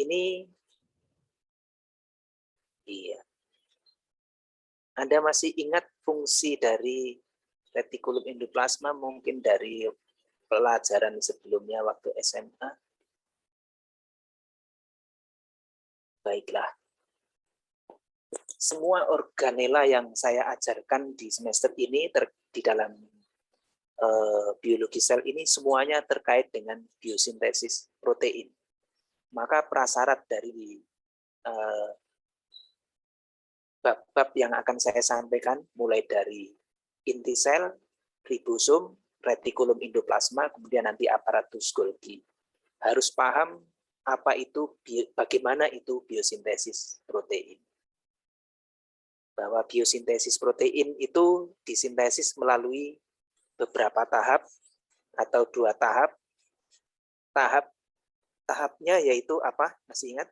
ini, iya. Anda masih ingat fungsi dari retikulum endoplasma mungkin dari pelajaran sebelumnya waktu SMA? Baiklah. Semua organela yang saya ajarkan di semester ini di dalam biologi sel ini semuanya terkait dengan biosintesis protein. Maka prasyarat dari bab-bab yang akan saya sampaikan mulai dari inti sel, ribosom, retikulum endoplasma, kemudian nanti aparatus Golgi. Harus paham apa itu, bagaimana itu biosintesis protein. Bahwa biosintesis protein itu disintesis melalui beberapa tahap atau 2 tahap. Tahapnya yaitu apa? Masih ingat?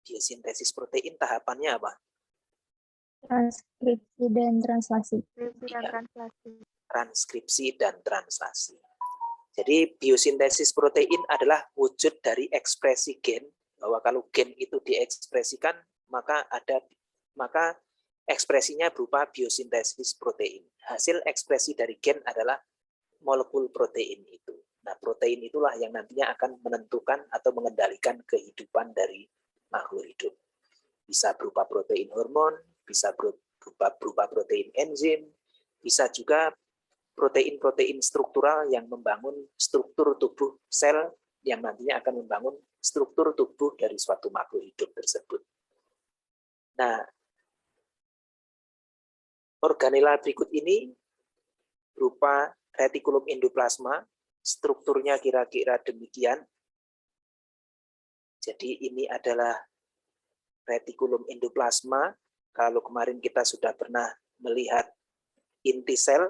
Biosintesis protein tahapannya apa? Transkripsi dan translasi. Transkripsi dan translasi. Jadi biosintesis protein adalah wujud dari ekspresi gen, bahwa kalau gen itu diekspresikan maka ekspresinya berupa biosintesis protein. Hasil ekspresi dari gen adalah molekul protein itu. Nah, protein itulah yang nantinya akan menentukan atau mengendalikan kehidupan dari makhluk hidup. Bisa berupa protein hormon, bisa berupa protein enzim, bisa juga protein-protein struktural yang membangun struktur tubuh sel yang nantinya akan membangun struktur tubuh dari suatu makhluk hidup tersebut. Nah, organela berikut ini berupa retikulum endoplasma, strukturnya kira-kira demikian. Jadi ini adalah retikulum endoplasma. Kalau kemarin kita sudah pernah melihat inti sel.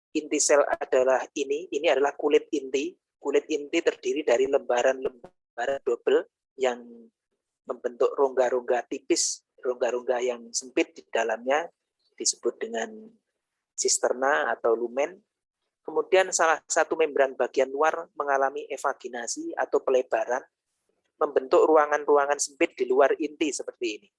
Inti sel adalah ini adalah kulit inti. Kulit inti terdiri dari lembaran-lembaran double yang membentuk rongga-rongga tipis, rongga-rongga yang sempit di dalamnya disebut dengan sisterna atau lumen. Kemudian salah satu membran bagian luar mengalami evaginasi atau pelebaran, membentuk ruangan-ruangan sempit di luar inti seperti ini.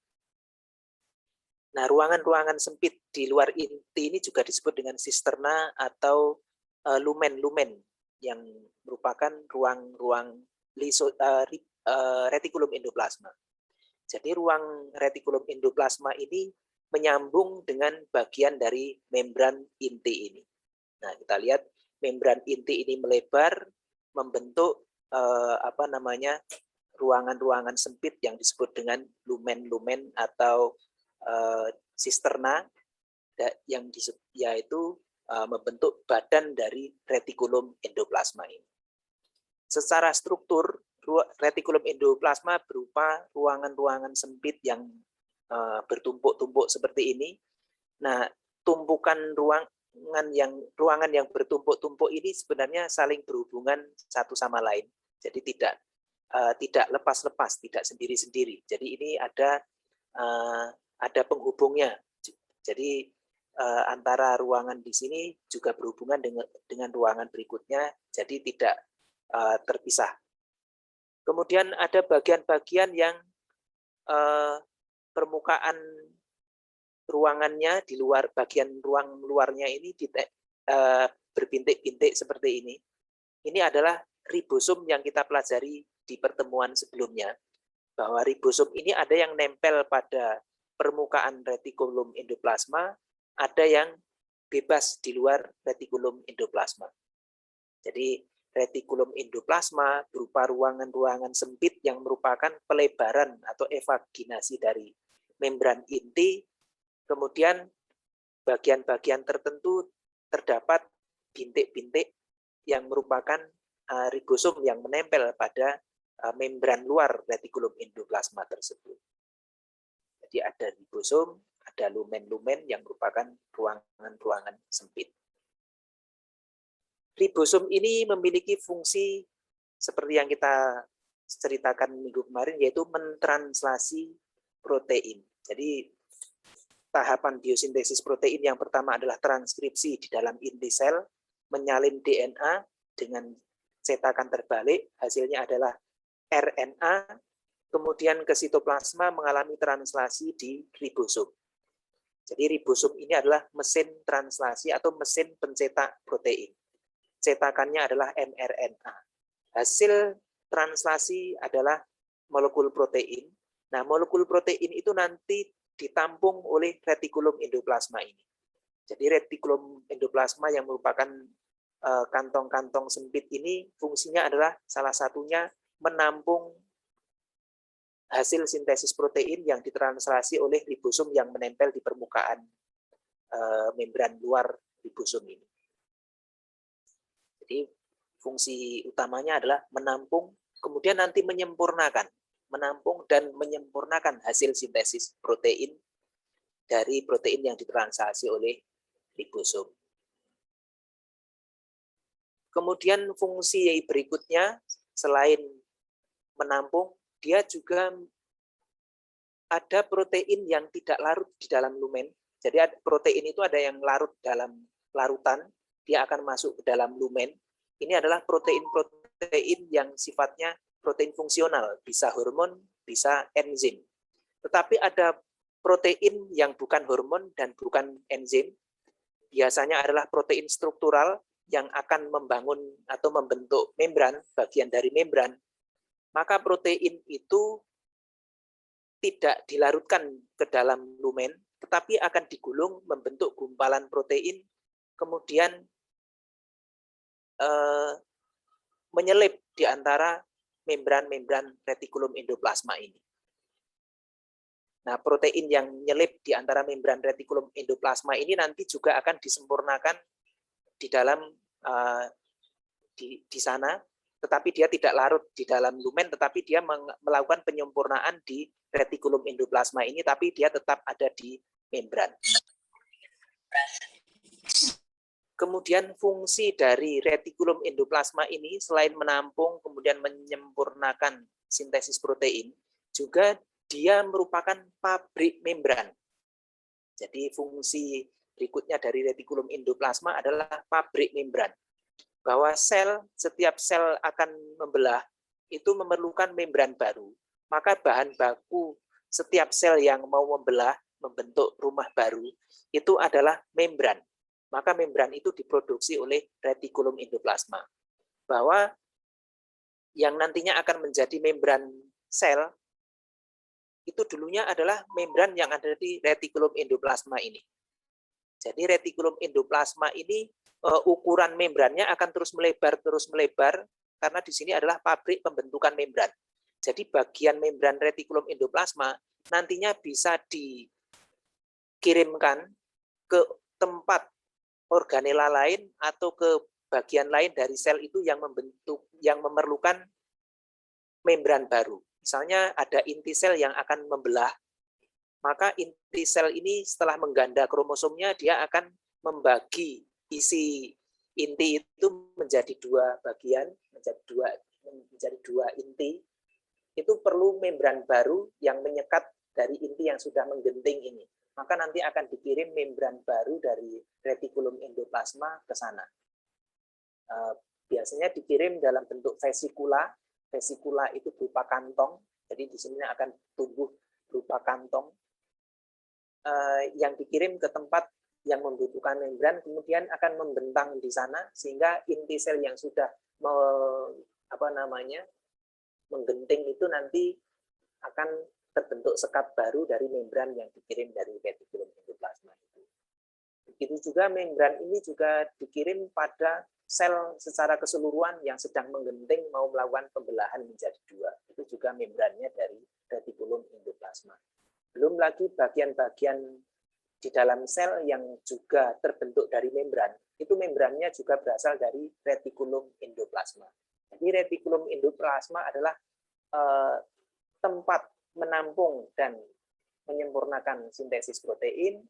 Nah, ruangan-ruangan sempit di luar inti ini juga disebut dengan sisterna atau lumen-lumen yang merupakan ruang-ruang retikulum endoplasma. Jadi ruang retikulum endoplasma ini menyambung dengan bagian dari membran inti ini. Nah, kita lihat membran inti ini melebar, membentuk ruangan-ruangan sempit yang disebut dengan lumen-lumen atau sisterna, yang yaitu membentuk badan dari retikulum endoplasma ini. Secara struktur, retikulum endoplasma berupa ruangan-ruangan sempit yang bertumpuk-tumpuk seperti ini. Nah, tumpukan ruangan yang bertumpuk-tumpuk ini sebenarnya saling berhubungan satu sama lain. Jadi tidak lepas-lepas, tidak sendiri-sendiri. Jadi ini ada penghubungnya. Jadi antara ruangan di sini juga berhubungan dengan ruangan berikutnya, jadi tidak terpisah. Kemudian ada bagian-bagian yang permukaan ruangannya di luar, bagian ruang luarnya ini berbintik-bintik seperti ini. Ini adalah ribosom yang kita pelajari di pertemuan sebelumnya, bahwa ribosom ini ada yang nempel pada permukaan retikulum endoplasma, ada yang bebas di luar retikulum endoplasma. Jadi retikulum endoplasma berupa ruangan-ruangan sempit yang merupakan pelebaran atau evaginasi dari membran inti, kemudian bagian-bagian tertentu terdapat bintik-bintik yang merupakan ribosom yang menempel pada membran luar retikulum endoplasma tersebut. Jadi ada ribosom, ada lumen-lumen yang merupakan ruangan-ruangan sempit. Ribosom ini memiliki fungsi seperti yang kita ceritakan minggu kemarin, yaitu mentranslasi protein. Jadi tahapan biosintesis protein yang pertama adalah transkripsi di dalam inti sel, menyalin DNA dengan cetakan terbalik, hasilnya adalah RNA, kemudian ke sitoplasma mengalami translasi di ribosom. Jadi ribosom ini adalah mesin translasi atau mesin pencetak protein. Cetakannya adalah mRNA. Hasil translasi adalah molekul protein. Nah, molekul protein itu nanti ditampung oleh retikulum endoplasma ini. Jadi retikulum endoplasma yang merupakan kantong-kantong sempit ini fungsinya adalah salah satunya menampung hasil sintesis protein yang ditranslasi oleh ribosom yang menempel di permukaan membran luar ribosom ini. Jadi fungsi utamanya adalah menampung, kemudian nanti menyempurnakan, menampung dan menyempurnakan hasil sintesis protein dari protein yang ditranslasi oleh ribosom. Kemudian fungsi berikutnya selain menampung, dia juga ada protein yang tidak larut di dalam lumen. Jadi protein itu ada yang larut dalam larutan, dia akan masuk ke dalam lumen. Ini adalah protein-protein yang sifatnya protein fungsional, bisa hormon, bisa enzim. Tetapi ada protein yang bukan hormon dan bukan enzim, biasanya adalah protein struktural yang akan membangun atau membentuk membran, bagian dari membran. Maka protein itu tidak dilarutkan ke dalam lumen, tetapi akan digulung membentuk gumpalan protein, kemudian menyelip di antara membran-membran retikulum endoplasma ini. Nah, protein yang menyelip di antara membran retikulum endoplasma ini nanti juga akan disempurnakan di dalam di sana, tetapi dia tidak larut di dalam lumen, tetapi dia melakukan penyempurnaan di retikulum endoplasma ini, tapi dia tetap ada di membran. Kemudian fungsi dari retikulum endoplasma ini selain menampung, kemudian menyempurnakan sintesis protein, juga dia merupakan pabrik membran. Jadi fungsi berikutnya dari retikulum endoplasma adalah pabrik membran. Bahwa setiap sel akan membelah, itu memerlukan membran baru. Maka bahan baku setiap sel yang mau membelah, membentuk rumah baru, itu adalah membran. Maka membran itu diproduksi oleh retikulum endoplasma. Bahwa yang nantinya akan menjadi membran sel, itu dulunya adalah membran yang ada di retikulum endoplasma ini. Jadi retikulum endoplasma ini ukuran membrannya akan terus melebar karena di sini adalah pabrik pembentukan membran. Jadi bagian membran retikulum endoplasma nantinya bisa dikirimkan ke tempat organela lain atau ke bagian lain dari sel itu yang memerlukan membran baru. Misalnya ada inti sel yang akan membelah, maka inti sel ini setelah mengganda kromosomnya, dia akan membagi isi inti itu menjadi dua bagian, menjadi dua inti. Itu perlu membran baru yang menyekat dari inti yang sudah menggenting ini. Maka nanti akan dikirim membran baru dari retikulum endoplasma ke sana. Biasanya dikirim dalam bentuk vesikula. Vesikula itu berupa kantong, jadi di sini akan tumbuh berupa kantong yang dikirim ke tempat yang membutuhkan membran, kemudian akan membentang di sana sehingga inti sel yang sudah menggenting itu nanti akan terbentuk sekat baru dari membran yang dikirim dari retikulum endoplasma itu. Begitu juga membran ini juga dikirim pada sel secara keseluruhan yang sedang menggenting mau melakukan pembelahan menjadi dua. Itu juga membrannya dari retikulum endoplasma. Belum lagi bagian-bagian di dalam sel yang juga terbentuk dari membran. Itu membrannya juga berasal dari retikulum endoplasma. Jadi retikulum endoplasma adalah tempat menampung dan menyempurnakan sintesis protein.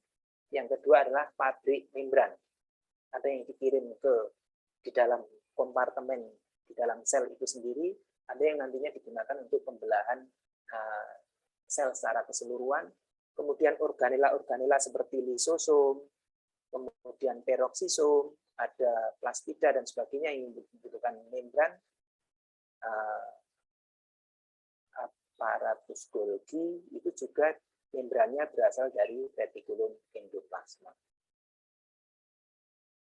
Yang kedua adalah pabrik membran. Ada yang dikirim di dalam kompartemen di dalam sel itu sendiri, ada yang nantinya digunakan untuk pembelahan sel secara keseluruhan, kemudian organela-organela seperti lisosom, kemudian peroksisom, ada plastida dan sebagainya yang membutuhkan membran, aparatus Golgi itu juga membrannya berasal dari retikulum endoplasma.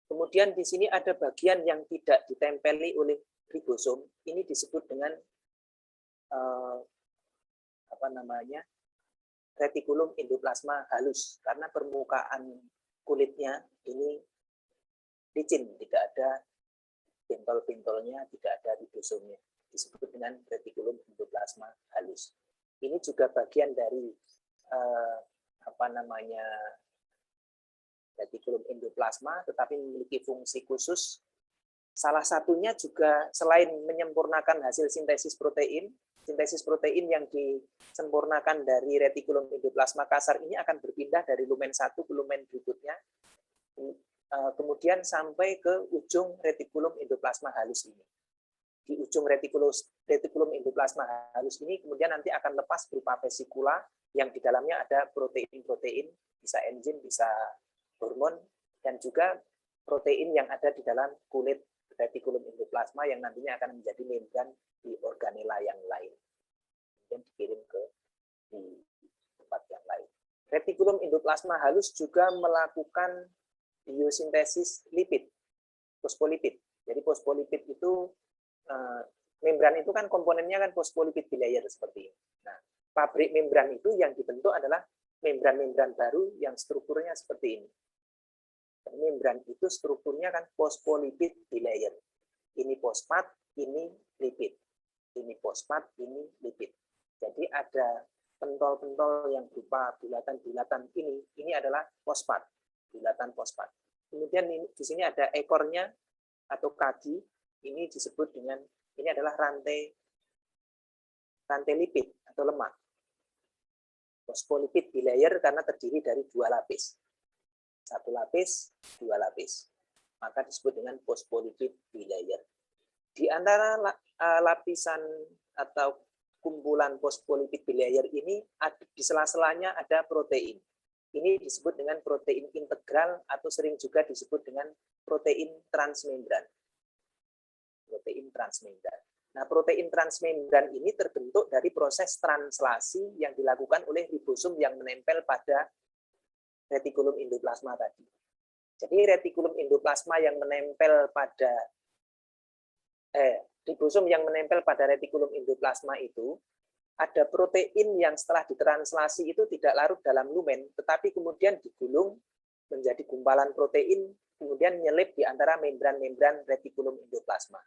Kemudian di sini ada bagian yang tidak ditempeli oleh ribosom, ini disebut dengan retikulum endoplasma halus, karena permukaan kulitnya ini licin, tidak ada bentol-bentolnya, tidak ada ribosomnya, disebut dengan retikulum endoplasma halus. Ini juga bagian dari retikulum endoplasma, tetapi memiliki fungsi khusus. Salah satunya juga selain menyempurnakan hasil sintesis protein yang disempurnakan dari retikulum endoplasma kasar ini akan berpindah dari lumen 1 ke lumen berikutnya, kemudian sampai ke ujung retikulum endoplasma halus ini. Di ujung retikulum endoplasma halus ini kemudian nanti akan lepas berupa vesikula yang di dalamnya ada protein-protein, bisa enzim, bisa hormon, dan juga protein yang ada di dalam kulit retikulum endoplasma yang nantinya akan menjadi membran di organela yang lain. Kemudian dikirim ke di tempat yang lain. Retikulum endoplasma halus juga melakukan biosintesis lipid, fosfolipid. Jadi fosfolipid itu, membran itu kan komponennya kan fosfolipid bilayer seperti ini. Nah, pabrik membran itu yang dibentuk adalah membran-membran baru yang strukturnya seperti ini. Membran itu strukturnya kan fosfolipid bilayer. Ini fosfat, ini lipid. Ini fosfat, ini lipid. Jadi ada pentol-pentol yang berupa bulatan-bulatan ini adalah fosfat, bulatan fosfat. Kemudian di sini ada ekornya atau kaki, ini disebut dengan, ini adalah rantai lipid atau lemak. Fosfolipid bilayer karena terdiri dari 2 lapis. 1 lapis, 2 lapis. Maka disebut dengan fosfolipid bilayer. Di antara lapisan atau kumpulan fosfolipid bilayer ini, di sela-selanya ada protein. Ini disebut dengan protein integral atau sering juga disebut dengan protein transmembran. Protein transmembran. Nah, protein transmembran ini terbentuk dari proses translasi yang dilakukan oleh ribosom yang menempel pada retikulum endoplasma tadi. Jadi retikulum endoplasma yang menempel pada ribosom yang menempel pada retikulum endoplasma itu ada protein yang setelah ditranslasi itu tidak larut dalam lumen, tetapi kemudian digulung menjadi gumpalan protein, kemudian nyelip di antara membran-membran retikulum endoplasma.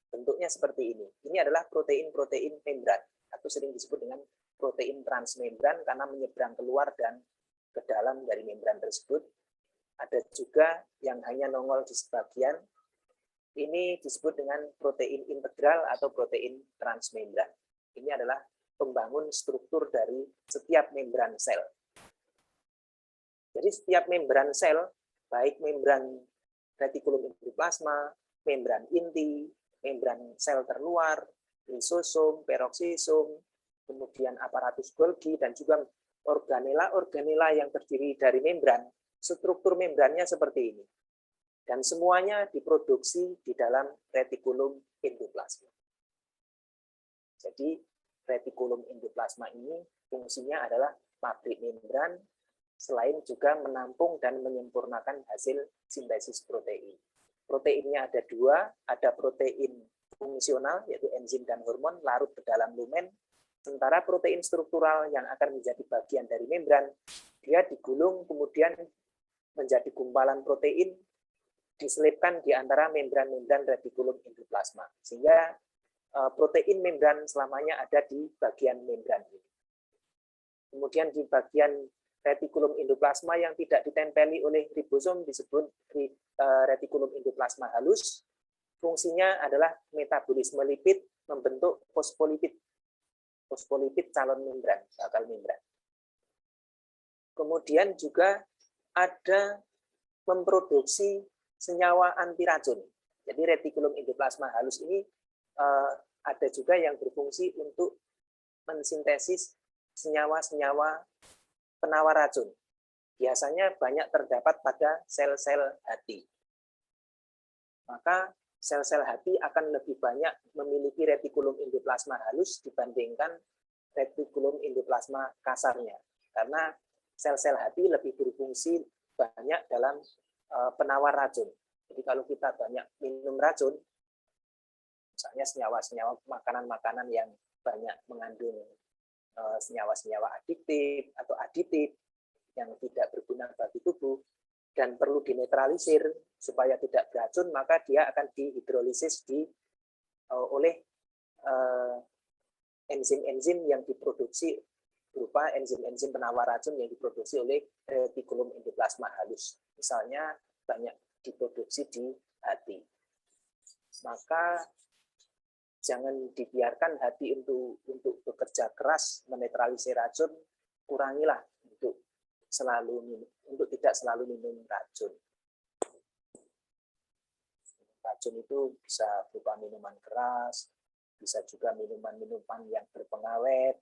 Bentuknya seperti ini. Ini adalah protein-protein membran, atau sering disebut dengan protein transmembran karena menyeberang keluar dan ke dalam dari membran tersebut. Ada juga yang hanya nongol di sebagian. Ini disebut dengan protein integral atau protein transmembran. Ini adalah pembangun struktur dari setiap membran sel. Jadi setiap membran sel, baik membran retikulum endoplasma, membran inti, membran sel terluar, lisosom, peroksisom, kemudian aparatus Golgi, dan juga organela-organela yang terdiri dari membran, struktur membrannya seperti ini. Dan semuanya diproduksi di dalam retikulum endoplasma. Jadi retikulum endoplasma ini fungsinya adalah pabrik membran, selain juga menampung dan menyempurnakan hasil sintesis protein. Proteinnya ada 2, ada protein fungsional, yaitu enzim dan hormon, larut ke dalam lumen, sementara protein struktural yang akan menjadi bagian dari membran, dia digulung kemudian menjadi gumpalan protein, diselipkan di antara membran-membran retikulum endoplasma. Sehingga protein membran selamanya ada di bagian membran ini. Kemudian di bagian retikulum endoplasma yang tidak ditempeli oleh ribosom disebut retikulum endoplasma halus. Fungsinya adalah metabolisme lipid, membentuk fosfolipid calon membran, bakal membran. Kemudian juga ada memproduksi senyawa anti racun. Jadi retikulum endoplasma halus ini ada juga yang berfungsi untuk mensintesis senyawa-senyawa penawar racun. Biasanya banyak terdapat pada sel-sel hati. maka sel-sel hati akan lebih banyak memiliki retikulum endoplasma halus dibandingkan retikulum endoplasma kasarnya. Karena sel-sel hati lebih berfungsi banyak dalam penawar racun. Jadi kalau kita banyak minum racun, misalnya senyawa-senyawa makanan-makanan yang banyak mengandung senyawa-senyawa adiktif atau aditif yang tidak berguna bagi tubuh dan perlu dinetralisir supaya tidak beracun, maka dia akan dihidrolisis oleh enzim-enzim yang diproduksi berupa enzim-enzim penawar racun yang diproduksi oleh retikulum endoplasma halus. Misalnya banyak diproduksi di hati. Maka jangan dibiarkan hati untuk bekerja keras menetralisir racun, kurangilah untuk tidak selalu minum racun. Racun itu bisa berupa minuman keras, bisa juga minuman-minuman yang berpengawet,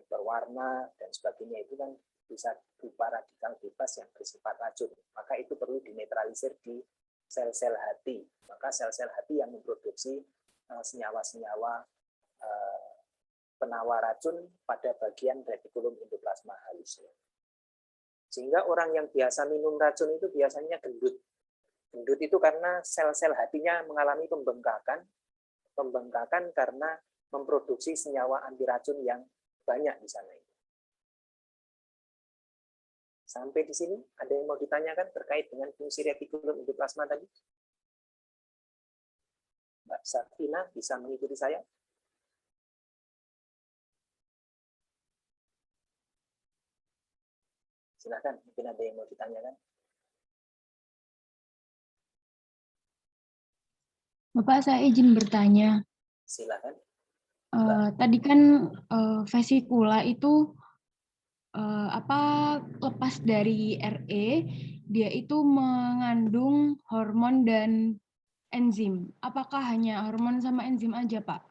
berwarna, dan sebagainya. Itu kan bisa berupa radikal bebas yang bersifat racun. Maka itu perlu dinetralisir di sel-sel hati. Maka sel-sel hati yang memproduksi senyawa-senyawa penawar racun pada bagian retikulum endoplasma halus. Sehingga orang yang biasa minum racun itu biasanya gendut. Gendut itu karena sel-sel hatinya mengalami pembengkakan karena memproduksi senyawa anti racun yang banyak di sana. Sampai di sini, ada yang mau ditanyakan terkait dengan fungsi retikulum endoplasma tadi? Mbak Safina bisa mengikuti saya? Silakan, mungkin ada yang mau ditanyakan. Bapak, saya izin bertanya. Silakan. Tadi kan vesikula itu lepas dari RE, dia itu mengandung hormon dan enzim. Apakah hanya hormon sama enzim aja, Pak?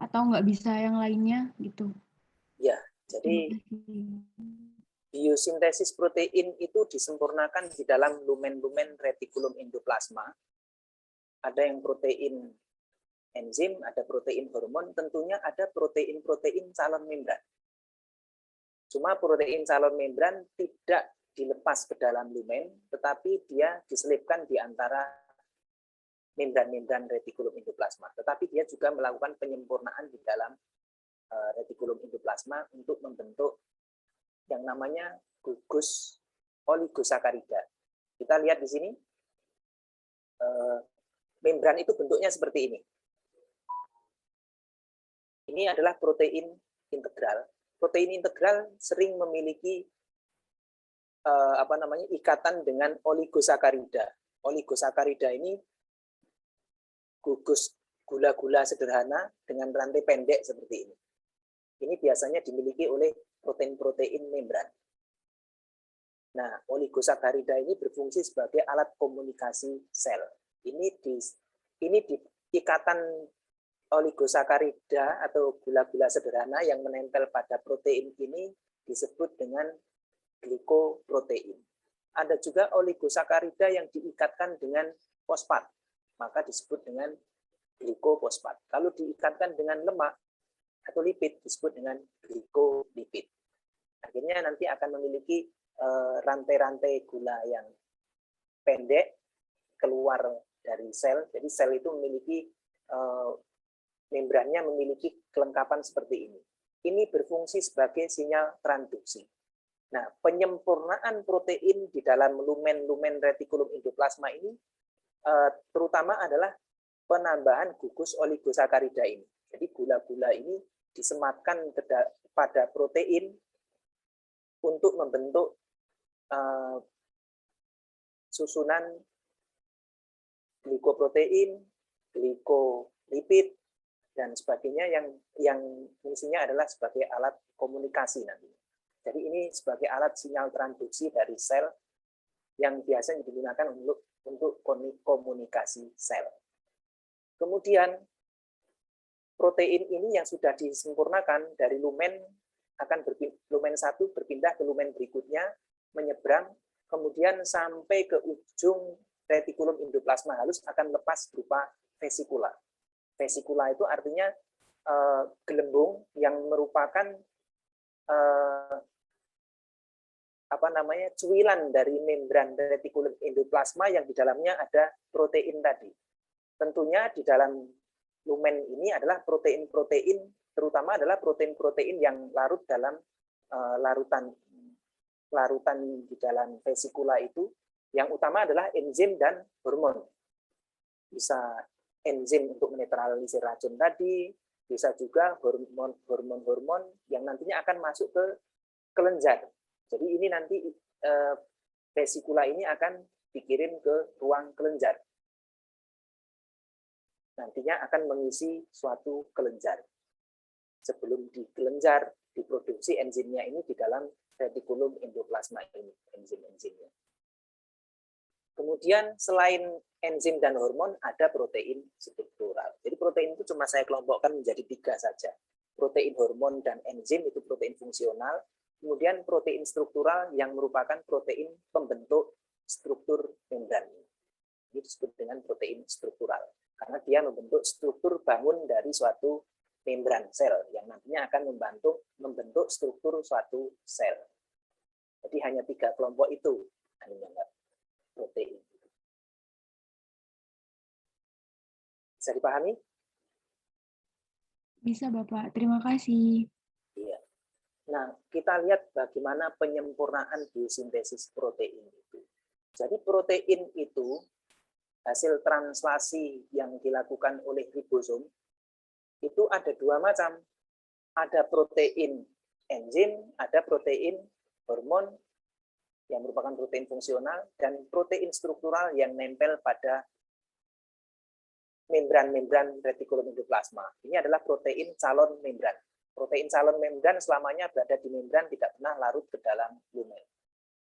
Atau nggak bisa yang lainnya gitu? Ya, jadi biosintesis protein itu disempurnakan di dalam lumen-lumen retikulum endoplasma. Ada yang protein enzim, ada protein hormon, tentunya ada protein-protein calon membran. Cuma protein calon membran tidak dilepas ke dalam lumen, tetapi dia diselipkan di antara membran-membran retikulum endoplasma. Tetapi dia juga melakukan penyempurnaan di dalam retikulum endoplasma untuk membentuk yang namanya gugus oligosakarida. Kita lihat di sini, membran itu bentuknya seperti ini. Ini adalah protein integral. Protein integral sering memiliki ikatan dengan oligosakarida. Oligosakarida ini gugus gula-gula sederhana dengan rantai pendek seperti ini. Ini biasanya dimiliki oleh protein-protein membran. Nah, oligosakarida ini berfungsi sebagai alat komunikasi sel. Ini di ikatan oligosakarida atau gula-gula sederhana yang menempel pada protein ini disebut dengan glikoprotein. Ada juga oligosakarida yang diikatkan dengan fosfat, maka disebut dengan glikofosfat. Kalau diikatkan dengan lemak atau lipid disebut dengan glikolipid. Akhirnya nanti akan memiliki rantai-rantai gula yang pendek keluar dari sel. Jadi sel itu memiliki membrannya memiliki kelengkapan seperti ini. Ini berfungsi sebagai sinyal transduksi. Nah, penyempurnaan protein di dalam lumen-lumen retikulum endoplasma ini terutama adalah penambahan gugus oligosakarida ini. Jadi gula-gula ini disematkan pada protein untuk membentuk susunan glikoprotein, glikolipid, dan sebagainya yang fungsinya adalah sebagai alat komunikasi nanti. Jadi ini sebagai alat sinyal transduksi dari sel yang biasanya digunakan untuk komunikasi sel. Kemudian protein ini yang sudah disempurnakan dari lumen lumen 1 berpindah ke lumen berikutnya, menyeberang, kemudian sampai ke ujung retikulum endoplasma halus akan lepas berupa vesikula. Vesikula itu artinya gelembung yang merupakan cuilan dari membran retikulum endoplasma yang di dalamnya ada protein tadi. Tentunya di dalam lumen ini adalah protein-protein, terutama adalah protein-protein yang larut dalam larutan di dalam vesikula itu. Yang utama adalah enzim dan hormon. Bisa enzim untuk menetralisir racun tadi, bisa juga hormon-hormon yang nantinya akan masuk ke kelenjar. Jadi ini nanti vesikula ini akan dikirim ke ruang kelenjar. Nantinya akan mengisi suatu kelenjar. Sebelum di kelenjar diproduksi enzimnya ini di dalam retikulum endoplasma ini, enzim-enzimnya. Kemudian selain enzim dan hormon ada protein struktural. Jadi protein itu cuma saya kelompokkan menjadi 3 saja. Protein, hormon, dan enzim itu protein fungsional. Kemudian protein struktural yang merupakan protein pembentuk struktur membran. Ini disebut dengan protein struktural. Karena dia membentuk struktur bangun dari suatu membran sel yang nantinya akan membentuk struktur suatu sel. Jadi hanya 3 kelompok itu protein. Bisa dipahami? Bisa Bapak, terima kasih. Iya. Nah, kita lihat bagaimana penyempurnaan biosintesis protein itu. Jadi protein itu hasil translasi yang dilakukan oleh ribosom itu ada 2 macam. Ada protein enzim, ada protein hormon yang merupakan protein fungsional, dan protein struktural yang nempel pada membran-membran retikulum endoplasma. Ini adalah protein calon membran. Protein calon membran selamanya berada di membran, tidak pernah larut ke dalam lumen.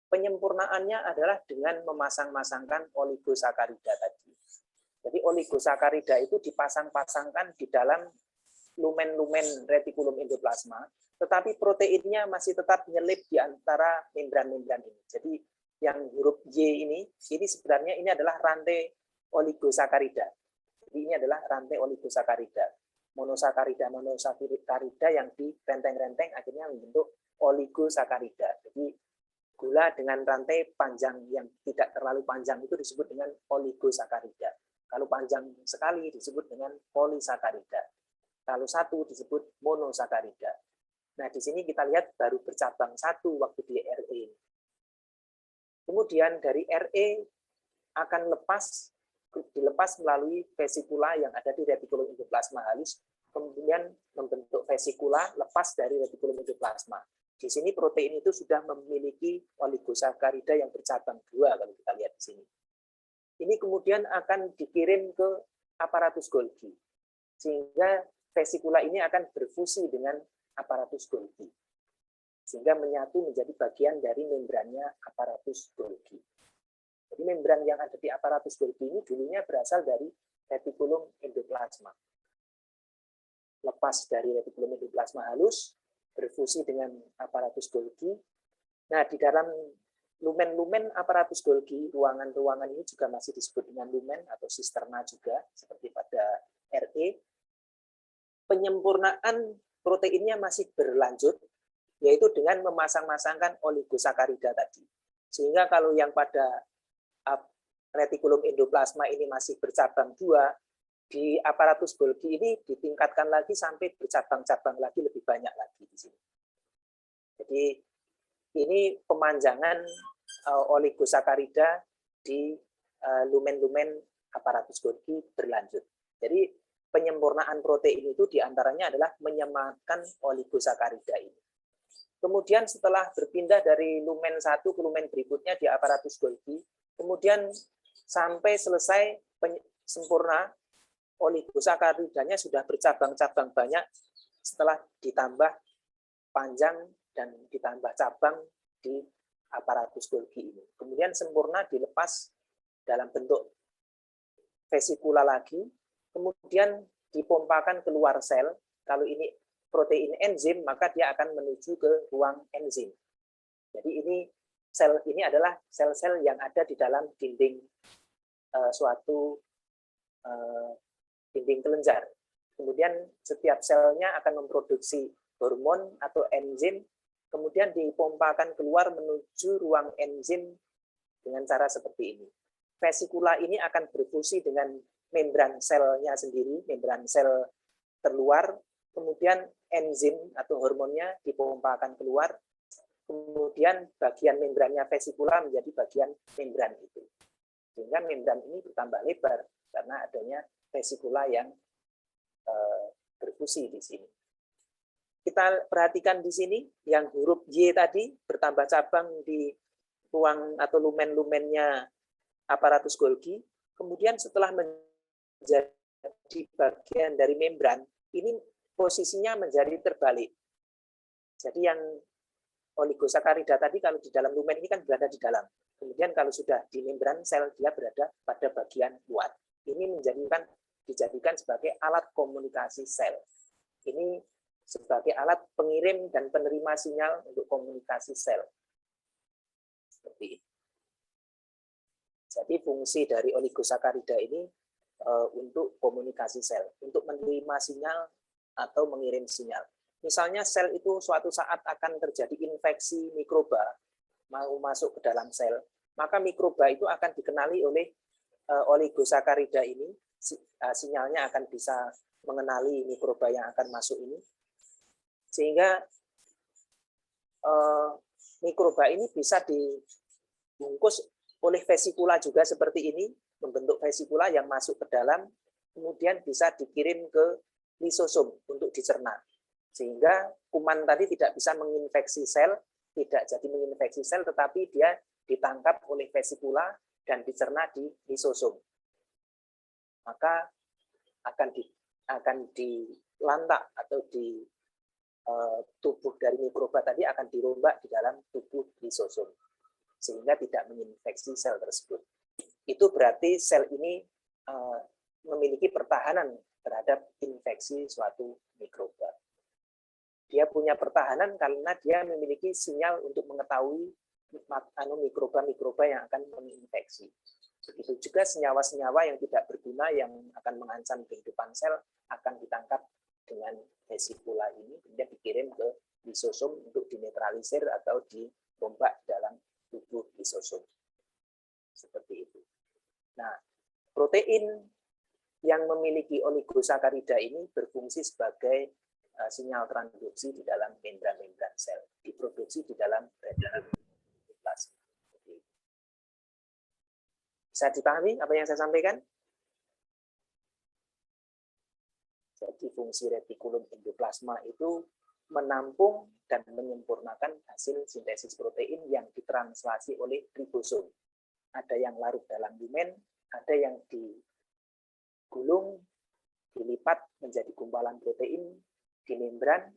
Penyempurnaannya adalah dengan memasang-masangkan oligosakarida tadi. Jadi oligosakarida itu dipasang-pasangkan di dalam lumen-lumen retikulum endoplasma, tetapi proteinnya masih tetap menyelip di antara membran-membran ini. Jadi yang huruf Y ini sebenarnya ini adalah rantai oligosakarida. Jadi ini adalah rantai oligosakarida. Monosakarida yang di renteng-renteng akhirnya membentuk oligosakarida. Jadi gula dengan rantai panjang yang tidak terlalu panjang itu disebut dengan oligosakarida. Kalau panjang sekali disebut dengan polisakarida. Kalau satu disebut monosakarida. Nah, di sini kita lihat baru bercabang 1 waktu di RE. Kemudian dari RE akan dilepas melalui vesikula yang ada di retikulum endoplasma halus, kemudian membentuk vesikula lepas dari retikulum endoplasma. Di sini protein itu sudah memiliki oligosakarida yang bercabang 2 kalau kita lihat di sini. Ini kemudian akan dikirim ke aparatus Golgi, sehingga vesikula ini akan berfusi dengan aparatus Golgi, sehingga menyatu menjadi bagian dari membrannya aparatus Golgi. Jadi membran yang ada di aparatus Golgi ini dulunya berasal dari retikulum endoplasma. Lepas dari retikulum endoplasma halus, berfusi dengan aparatus Golgi. Nah, di dalam lumen-lumen aparatus Golgi, ruangan-ruangan ini juga masih disebut dengan lumen atau sisterna juga, seperti pada RE. Penyempurnaan proteinnya masih berlanjut, yaitu dengan memasang-masangkan oligosakarida tadi. Sehingga kalau yang pada retikulum endoplasma ini masih bercabang 2, di aparatus Golgi ini ditingkatkan lagi sampai bercabang-cabang lagi lebih banyak lagi di sini. Jadi ini pemanjangan oligosakarida di lumen-lumen aparatus Golgi berlanjut. Jadi penyempurnaan protein itu diantaranya adalah menyematkan oligosakarida ini. Kemudian setelah berpindah dari lumen 1 ke lumen berikutnya di aparatus Golgi, kemudian sampai selesai sempurna, oligosacaridanya sudah bercabang-cabang banyak setelah ditambah panjang dan ditambah cabang di aparatus Golgi ini. Kemudian sempurna dilepas dalam bentuk vesikula lagi, kemudian dipompakan keluar sel. Kalau ini protein enzim, maka dia akan menuju ke ruang enzim. Jadi ini sel ini adalah sel-sel yang ada di dalam dinding suatu dinding kelenjar. Kemudian setiap selnya akan memproduksi hormon atau enzim, kemudian dipompakan keluar menuju ruang enzim dengan cara seperti ini. Vesikula ini akan berfungsi dengan membran selnya sendiri, membran sel terluar, kemudian enzim atau hormonnya dipompakan keluar, kemudian bagian membrannya vesikula menjadi bagian membran itu. Sehingga membran ini bertambah lebar karena adanya vesikula yang berfusi di sini. Kita perhatikan di sini, yang huruf Y tadi bertambah cabang di ruang atau lumen-lumennya aparatus Golgi, kemudian setelah menjadi bagian dari membran, ini posisinya menjadi terbalik. Jadi yang oligosakarida tadi kalau di dalam lumen ini kan berada di dalam. Kemudian kalau sudah di membran sel, dia berada pada bagian luar. Ini dijadikan sebagai alat komunikasi sel. Ini sebagai alat pengirim dan penerima sinyal untuk komunikasi sel. Seperti ini. Jadi fungsi dari oligosakarida ini untuk komunikasi sel, untuk menerima sinyal atau mengirim sinyal. Misalnya sel itu suatu saat akan terjadi infeksi mikroba, mau masuk ke dalam sel, maka mikroba itu akan dikenali oleh oligosakarida ini, sinyalnya akan bisa mengenali mikroba yang akan masuk ini, sehingga mikroba ini bisa dibungkus oleh vesikula juga seperti ini, membentuk vesikula yang masuk ke dalam, kemudian bisa dikirim ke lisosom untuk dicerna. Sehingga kuman tadi tidak bisa menginfeksi sel, tidak jadi menginfeksi sel, tetapi dia ditangkap oleh vesikula dan dicerna di lisosom. Maka akan dilantak atau di tubuh dari mikroba tadi akan dirombak di dalam tubuh lisosom, sehingga tidak menginfeksi sel tersebut. Itu berarti sel ini memiliki pertahanan terhadap infeksi suatu mikroba. Dia punya pertahanan karena dia memiliki sinyal untuk mengetahui mikroba-mikroba yang akan menginfeksi. Begitu juga senyawa-senyawa yang tidak berguna yang akan mengancam kehidupan sel akan ditangkap dengan vesikula ini, kemudian dikirim ke lisosom untuk dinetralisir atau dirombak dalam tubuh lisosom. Seperti itu. Nah, protein yang memiliki oligosakarida ini berfungsi sebagai sinyal transduksi di dalam membran-membran sel, diproduksi di dalam retikuloplasma. Bisa dipahami apa yang saya sampaikan? Jadi fungsi retikulum endoplasma itu menampung dan menyempurnakan hasil sintesis protein yang ditranslasi oleh ribosom. Ada yang larut dalam lumen, ada yang digulung, dilipat menjadi gumpalan protein di membran,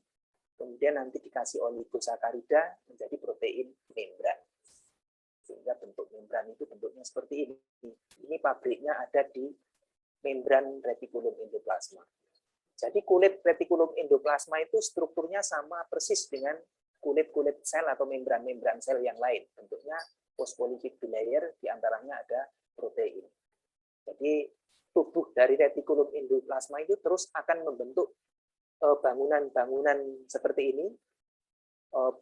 kemudian nanti dikasih oligosakarida menjadi protein membran. Sehingga bentuk membran itu bentuknya seperti ini. Ini pabriknya ada di membran retikulum endoplasma. Jadi kulit retikulum endoplasma itu strukturnya sama persis dengan kulit-kulit sel atau membran-membran sel yang lain. Bentuknya phospholipid bilayer, diantaranya ada protein. Jadi tubuh dari retikulum endoplasma itu terus akan membentuk bangunan-bangunan seperti ini,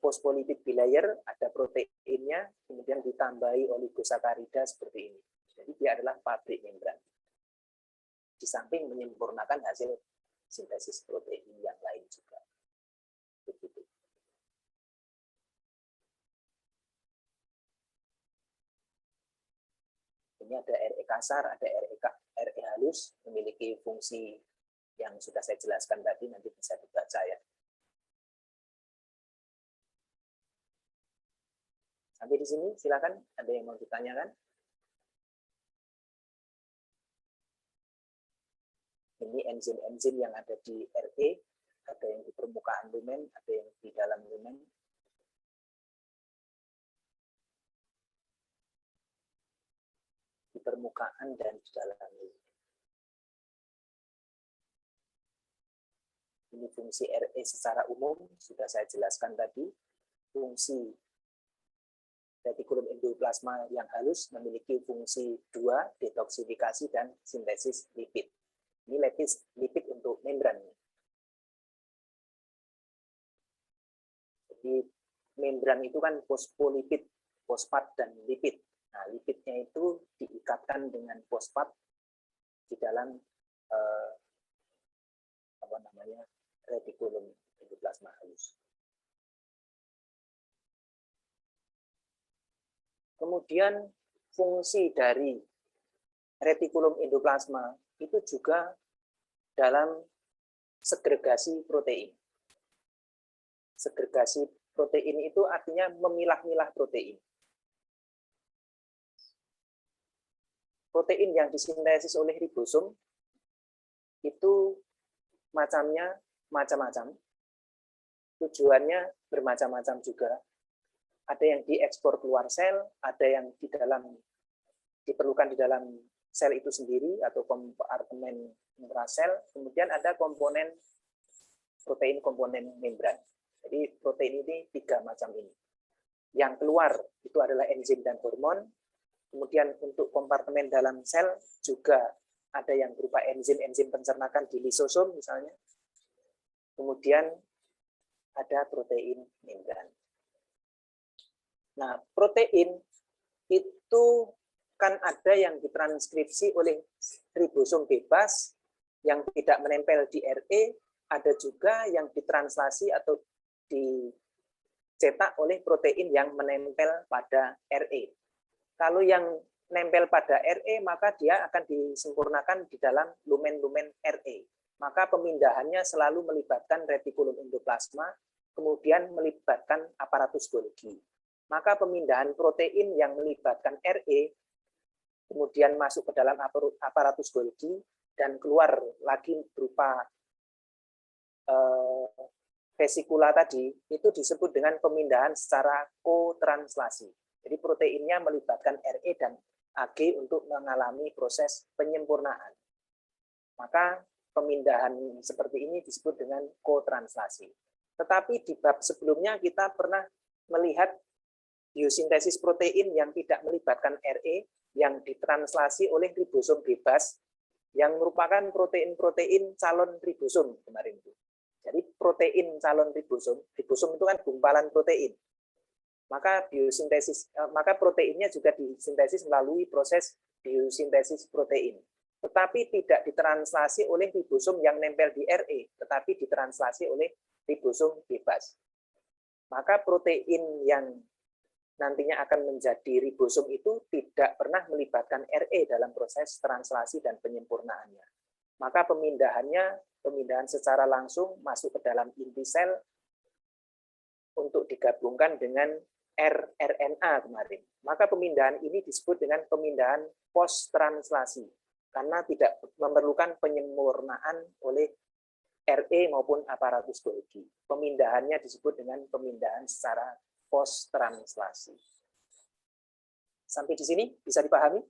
phospholipid bilayer, ada proteinnya, kemudian ditambahi oligosakarida seperti ini. Jadi dia adalah pabrik membran. Di samping menyempurnakan hasil sintesis protein yang lain juga. Begitu. Ini ada RE kasar, ada RE halus, memiliki fungsi yang sudah saya jelaskan tadi, nanti bisa dibaca ya. Sampai di sini, silakan. Ada yang mau ditanyakan? Ini enzim-enzim yang ada di RE, ada yang di permukaan lumen, ada yang di dalam lumen. Di permukaan dan di dalam lumen. Ini fungsi RE secara umum, sudah saya jelaskan tadi. Fungsi retikulum endoplasma yang halus memiliki fungsi 2, detoksifikasi dan sintesis lipid. Ini lipid untuk membran. Jadi membran itu kan fosfolipid, fosfat dan lipid. Nah, lipidnya itu diikatkan dengan fosfat di dalam retikulum endoplasma halus. Kemudian fungsi dari retikulum endoplasma itu juga dalam segregasi protein. Segregasi protein itu artinya memilah-milah protein. Protein yang disintesis oleh ribosom itu macam-macam. Tujuannya bermacam-macam juga. Ada yang diekspor keluar sel, ada yang diperlukan di dalam sel itu sendiri atau kompartemen intrasel. Kemudian ada komponen protein komponen membran. Jadi protein ini 3 macam ini. Yang keluar itu adalah enzim dan hormon. Kemudian untuk kompartemen dalam sel juga ada yang berupa enzim pencernakan di lisosom misalnya. Kemudian ada protein membran. Nah, protein itu kan ada yang ditranskripsi oleh ribosom bebas yang tidak menempel di RE, ada juga yang ditranslasi atau dicetak oleh protein yang menempel pada RE. Kalau yang nempel pada RE, maka dia akan disempurnakan di dalam lumen-lumen RE. Maka pemindahannya selalu melibatkan retikulum endoplasma, kemudian melibatkan aparatus Golgi. Maka pemindahan protein yang melibatkan RE, kemudian masuk ke dalam aparatus Golgi, dan keluar lagi berupa vesikula tadi, itu disebut dengan pemindahan secara kotranslasi. Jadi proteinnya melibatkan RE dan AG untuk mengalami proses penyempurnaan. Maka pemindahan seperti ini disebut dengan kotranslasi. Tetapi di bab sebelumnya kita pernah melihat biosintesis protein yang tidak melibatkan RE yang ditranslasi oleh ribosom bebas yang merupakan protein-protein calon ribosom kemarin itu. Jadi protein calon ribosom itu kan gumpalan protein. Maka proteinnya juga disintesis melalui proses biosintesis protein. Tetapi tidak ditranslasi oleh ribosom yang nempel di RE, tetapi ditranslasi oleh ribosom bebas. Maka protein yang nantinya akan menjadi ribosom itu tidak pernah melibatkan RE dalam proses translasi dan penyempurnaannya. Maka pemindahan secara langsung masuk ke dalam inti sel untuk digabungkan dengan rRNA kemarin. Maka pemindahan ini disebut dengan pemindahan post-translasi, karena tidak memerlukan penyempurnaan oleh RE maupun aparatus Golgi. Pemindahannya disebut dengan pemindahan secara post-translasi. Sampai di sini bisa dipahami?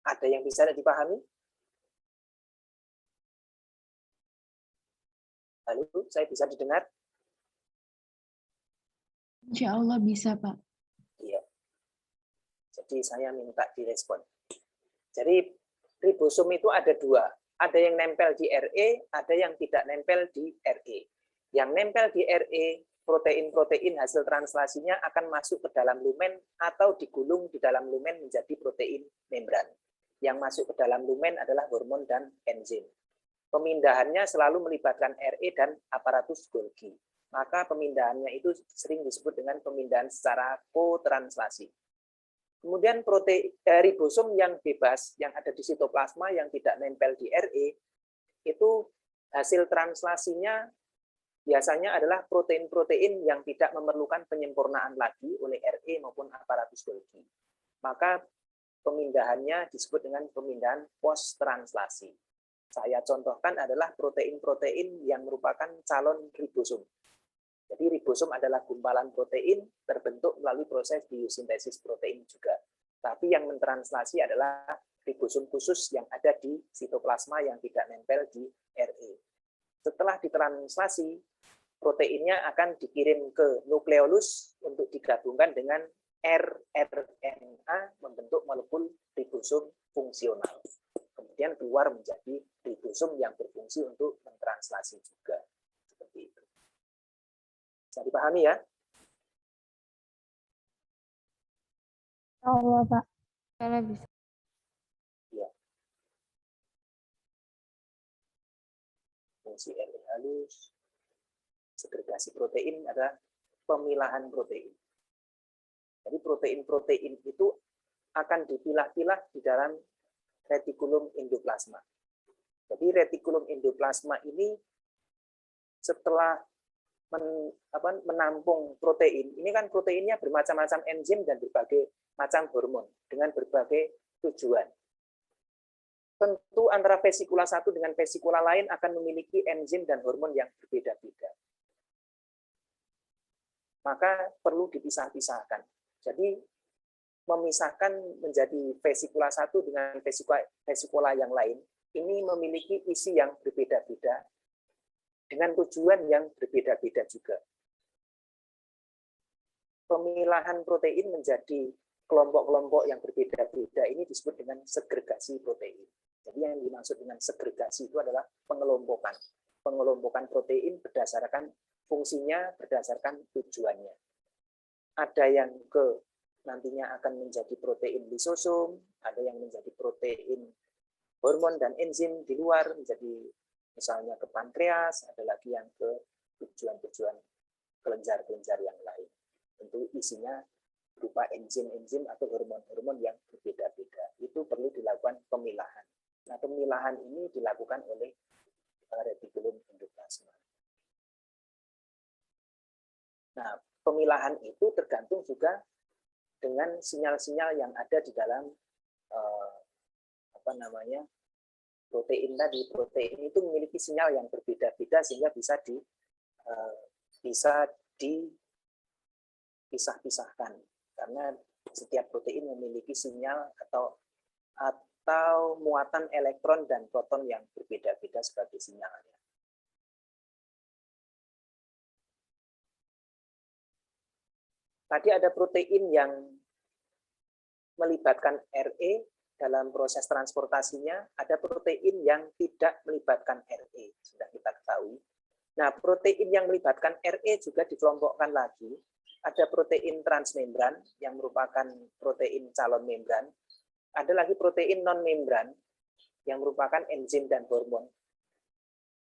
Ada yang bisa dipahami? Halo, saya bisa didengar? Insya Allah bisa, Pak. Iya. Jadi saya minta direspon. Jadi ribosom itu ada 2. Ada yang nempel di RE, ada yang tidak nempel di RE. Yang nempel di RE, protein-protein hasil translasinya akan masuk ke dalam lumen atau digulung di dalam lumen menjadi protein membran. Yang masuk ke dalam lumen adalah hormon dan enzim. Pemindahannya selalu melibatkan RE dan aparatus Golgi. Maka pemindahannya itu sering disebut dengan pemindahan secara kotranslasi. Kemudian ribosom yang bebas yang ada di sitoplasma yang tidak nempel di RE itu hasil translasinya biasanya adalah protein-protein yang tidak memerlukan penyempurnaan lagi oleh RE maupun aparatus Golgi. Maka pemindahannya disebut dengan pemindahan post-translasi. Saya contohkan adalah protein-protein yang merupakan calon ribosom. Jadi ribosom adalah gumpalan protein terbentuk melalui proses biosintesis protein juga. Tapi yang mentranslasi adalah ribosom khusus yang ada di sitoplasma yang tidak nempel di RE. Setelah ditranslasi, proteinnya akan dikirim ke nukleolus untuk digabungkan dengan rRNA membentuk molekul ribosom fungsional. Kemudian keluar menjadi ribosom yang berfungsi untuk mentranslasi juga. Seperti itu. Bisa dipahami ya? Allah, Pak. Kalau bisa. Ya. Fungsi RNA halus, segregasi protein adalah pemilahan protein. Jadi protein-protein itu akan dipilah-pilah di dalam retikulum endoplasma. Jadi retikulum endoplasma ini setelah menampung protein, ini kan proteinnya bermacam-macam enzim dan berbagai macam hormon dengan berbagai tujuan. Tentu antara vesikula satu dengan vesikula lain akan memiliki enzim dan hormon yang berbeda-beda. Maka perlu dipisah-pisahkan. Jadi memisahkan menjadi vesikula satu dengan vesikula yang lain, ini memiliki isi yang berbeda-beda dengan tujuan yang berbeda-beda juga. Pemilahan protein menjadi kelompok-kelompok yang berbeda-beda ini disebut dengan segregasi protein. Jadi yang dimaksud dengan segregasi itu adalah pengelompokan. Pengelompokan protein berdasarkan fungsinya, berdasarkan tujuannya. Ada yang nantinya akan menjadi protein lisosom, ada yang menjadi protein hormon dan enzim di luar, menjadi misalnya ke pankreas, ada lagi yang ke tujuan-tujuan kelenjar-kelenjar yang lain. Tentu isinya berupa enzim-enzim atau hormon-hormon yang berbeda-beda. Itu perlu dilakukan pemilahan. Nah, pemilahan ini dilakukan oleh retikulum endoplasma. Nah, pemilahan itu tergantung juga dengan sinyal-sinyal yang ada di dalam protein tadi. Protein itu memiliki sinyal yang berbeda-beda sehingga bisa dipisah-pisahkan karena setiap protein memiliki sinyal atau muatan elektron dan proton yang berbeda-beda sebagai sinyalnya. Tadi ada protein yang melibatkan RE dalam proses transportasinya, ada protein yang tidak melibatkan RE, sudah kita ketahui. Nah, protein yang melibatkan RE juga dikelompokkan lagi. Ada protein transmembran yang merupakan protein calon membran. Ada lagi protein non-membran yang merupakan enzim dan hormon.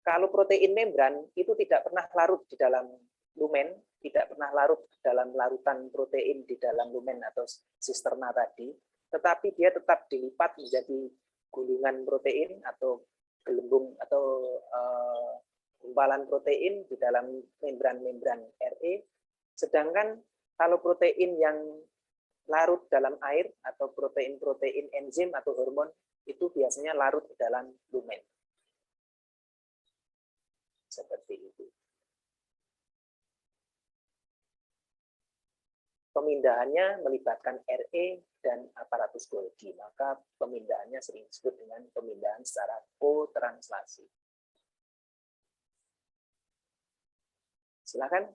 Kalau protein membran itu tidak pernah larut di dalam lumen, tidak pernah larut dalam larutan protein di dalam lumen atau sisterna tadi, tetapi dia tetap dilipat menjadi gulungan protein atau gelembung atau gumpalan protein di dalam membran-membran RE. Sedangkan kalau protein yang larut dalam air atau protein-protein enzim atau hormon itu biasanya larut di dalam lumen. Seperti itu. Pemindahannya melibatkan RE dan aparatus Golgi, maka pemindahannya sering disebut dengan pemindahan secara kotranslasi. Silakan,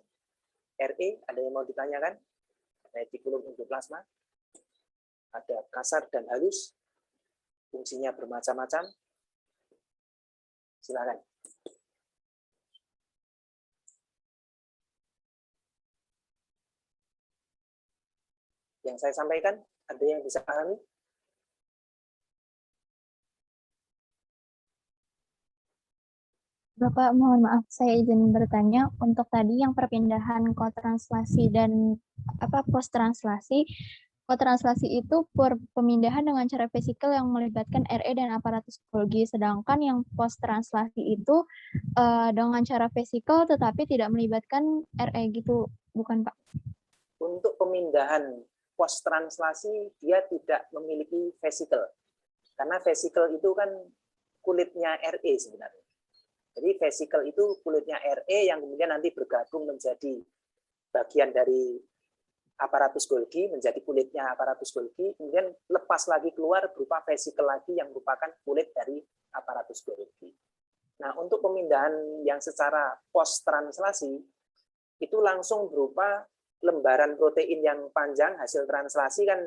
RE, ada yang mau ditanyakan? Retikulum endoplasma, ada kasar dan halus, fungsinya bermacam-macam. Silakan. Yang saya sampaikan, ada yang bisa pahami? Bapak, mohon maaf, saya izin bertanya. Untuk tadi yang perpindahan kotranslasi dan post-translasi, kotranslasi itu pemindahan dengan cara fisikal yang melibatkan RE dan aparatus Golgi, sedangkan yang post-translasi itu dengan cara fisikal tetapi tidak melibatkan RE gitu, bukan Pak? Untuk pemindahan post-translasi, dia tidak memiliki vesikel. Karena vesikel itu kan kulitnya RE sebenarnya. Jadi vesikel itu kulitnya RE yang kemudian nanti bergabung menjadi bagian dari aparatus Golgi, menjadi kulitnya aparatus Golgi, kemudian lepas lagi keluar berupa vesikel lagi yang merupakan kulit dari aparatus Golgi. Nah, untuk pemindahan yang secara post-translasi, itu langsung berupa lembaran protein yang panjang, hasil translasi kan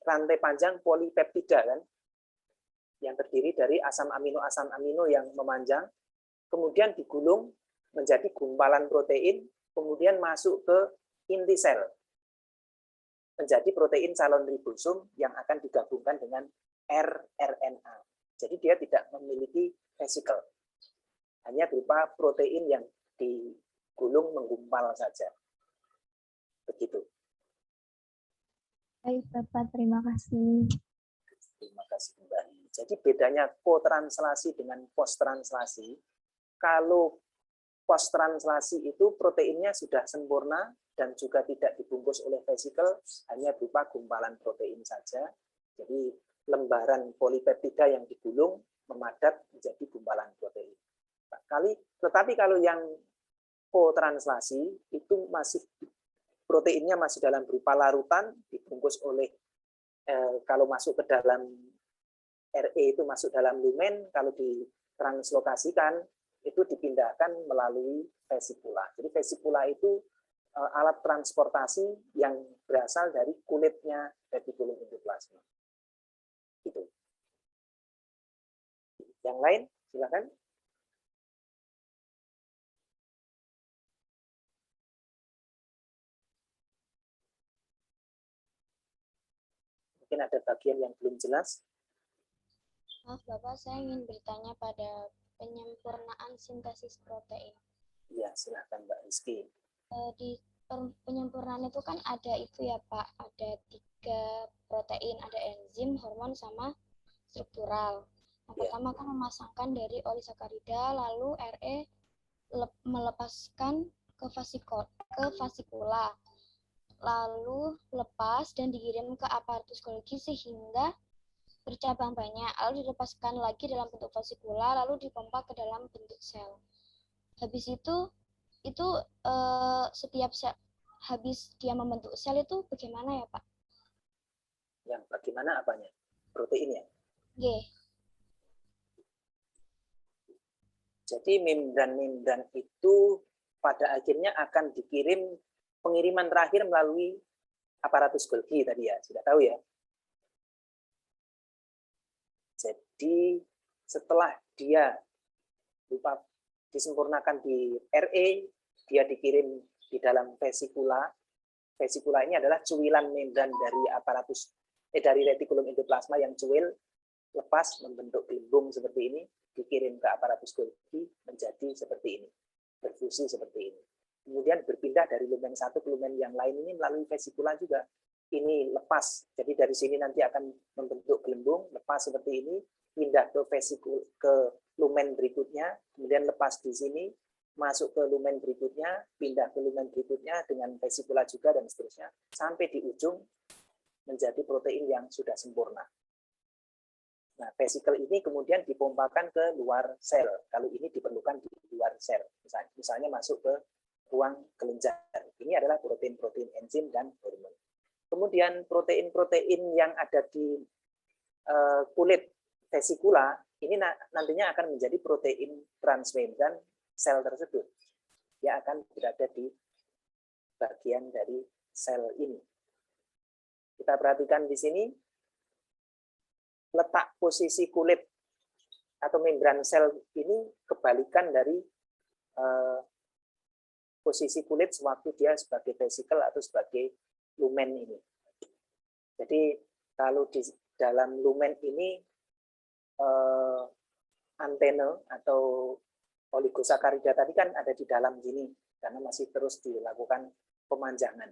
rantai panjang polipeptida kan, yang terdiri dari asam amino yang memanjang, kemudian digulung menjadi gumpalan protein, kemudian masuk ke inti sel, menjadi protein calon ribosom yang akan digabungkan dengan rRNA. Jadi dia tidak memiliki vesikel, hanya berupa protein yang digulung menggumpal saja. Begitu. Baik, Bapak. Terima kasih. Terima kasih kembali. Jadi bedanya kotranslasi dengan post-translasi, kalau post-translasi itu proteinnya sudah sempurna dan juga tidak dibungkus oleh vesikel, hanya berupa gumpalan protein saja. Jadi lembaran polipeptida yang digulung memadat menjadi gumpalan protein. Tetapi kalau yang kotranslasi itu masih proteinnya masih dalam berupa larutan, dibungkus oleh kalau masuk ke dalam RE itu masuk dalam lumen, kalau ditranslokasikan itu dipindahkan melalui vesikula. Jadi vesikula itu alat transportasi yang berasal dari kulitnya retikulum endoplasma. Gitu. Yang lain, silakan. Mungkin ada bagian yang belum jelas. Maaf Bapak, saya ingin bertanya pada penyempurnaan sintesis protein. Ya, silakan Mbak Rizky. Di penyempurnaan itu kan ada itu ya Pak, ada 3 protein, ada enzim, hormon, sama struktural. Yang pertama kan memasangkan dari olisakarida, lalu RE melepaskan ke fasikula, lalu lepas dan dikirim ke aparatus Golgi sehingga bercabang banyak, lalu dilepaskan lagi dalam bentuk vasikula, lalu dipompa ke dalam bentuk sel. Habis itu setiap habis dia membentuk sel itu bagaimana ya Pak? Yang bagaimana apanya? Proteinnya? G. Jadi membran-membran itu pada akhirnya akan dikirim pengiriman terakhir melalui aparatus Golgi tadi ya, sudah tahu ya. Jadi setelah dia disempurnakan di RE, dia dikirim di dalam vesikula. Vesikula ini adalah cuilan membran dari dari retikulum endoplasma yang cuil, lepas membentuk gelembung seperti ini, dikirim ke aparatus Golgi menjadi seperti ini, berfusi seperti ini. Kemudian berpindah dari lumen satu ke lumen yang lain ini melalui vesikula juga. Ini lepas, jadi dari sini nanti akan membentuk gelembung, lepas seperti ini, pindah ke vesikul ke lumen berikutnya, kemudian lepas di sini, masuk ke lumen berikutnya, pindah ke lumen berikutnya dengan vesikula juga dan seterusnya, sampai di ujung menjadi protein yang sudah sempurna. Nah, vesikel ini kemudian dipompakan ke luar sel. Kalau ini diperlukan di luar sel, misalnya masuk ke ruang kelenjar. Ini adalah protein-protein enzim dan hormon. Kemudian protein-protein yang ada di kulit vesikula ini nantinya akan menjadi protein transmembran sel tersebut. Dia akan berada di bagian dari sel ini. Kita perhatikan di sini letak posisi kulit atau membran sel ini kebalikan dari posisi kulit sewaktu dia sebagai vesikel atau sebagai lumen ini. Jadi kalau di dalam lumen ini antena atau oligosakarida tadi kan ada di dalam sini karena masih terus dilakukan pemanjangan.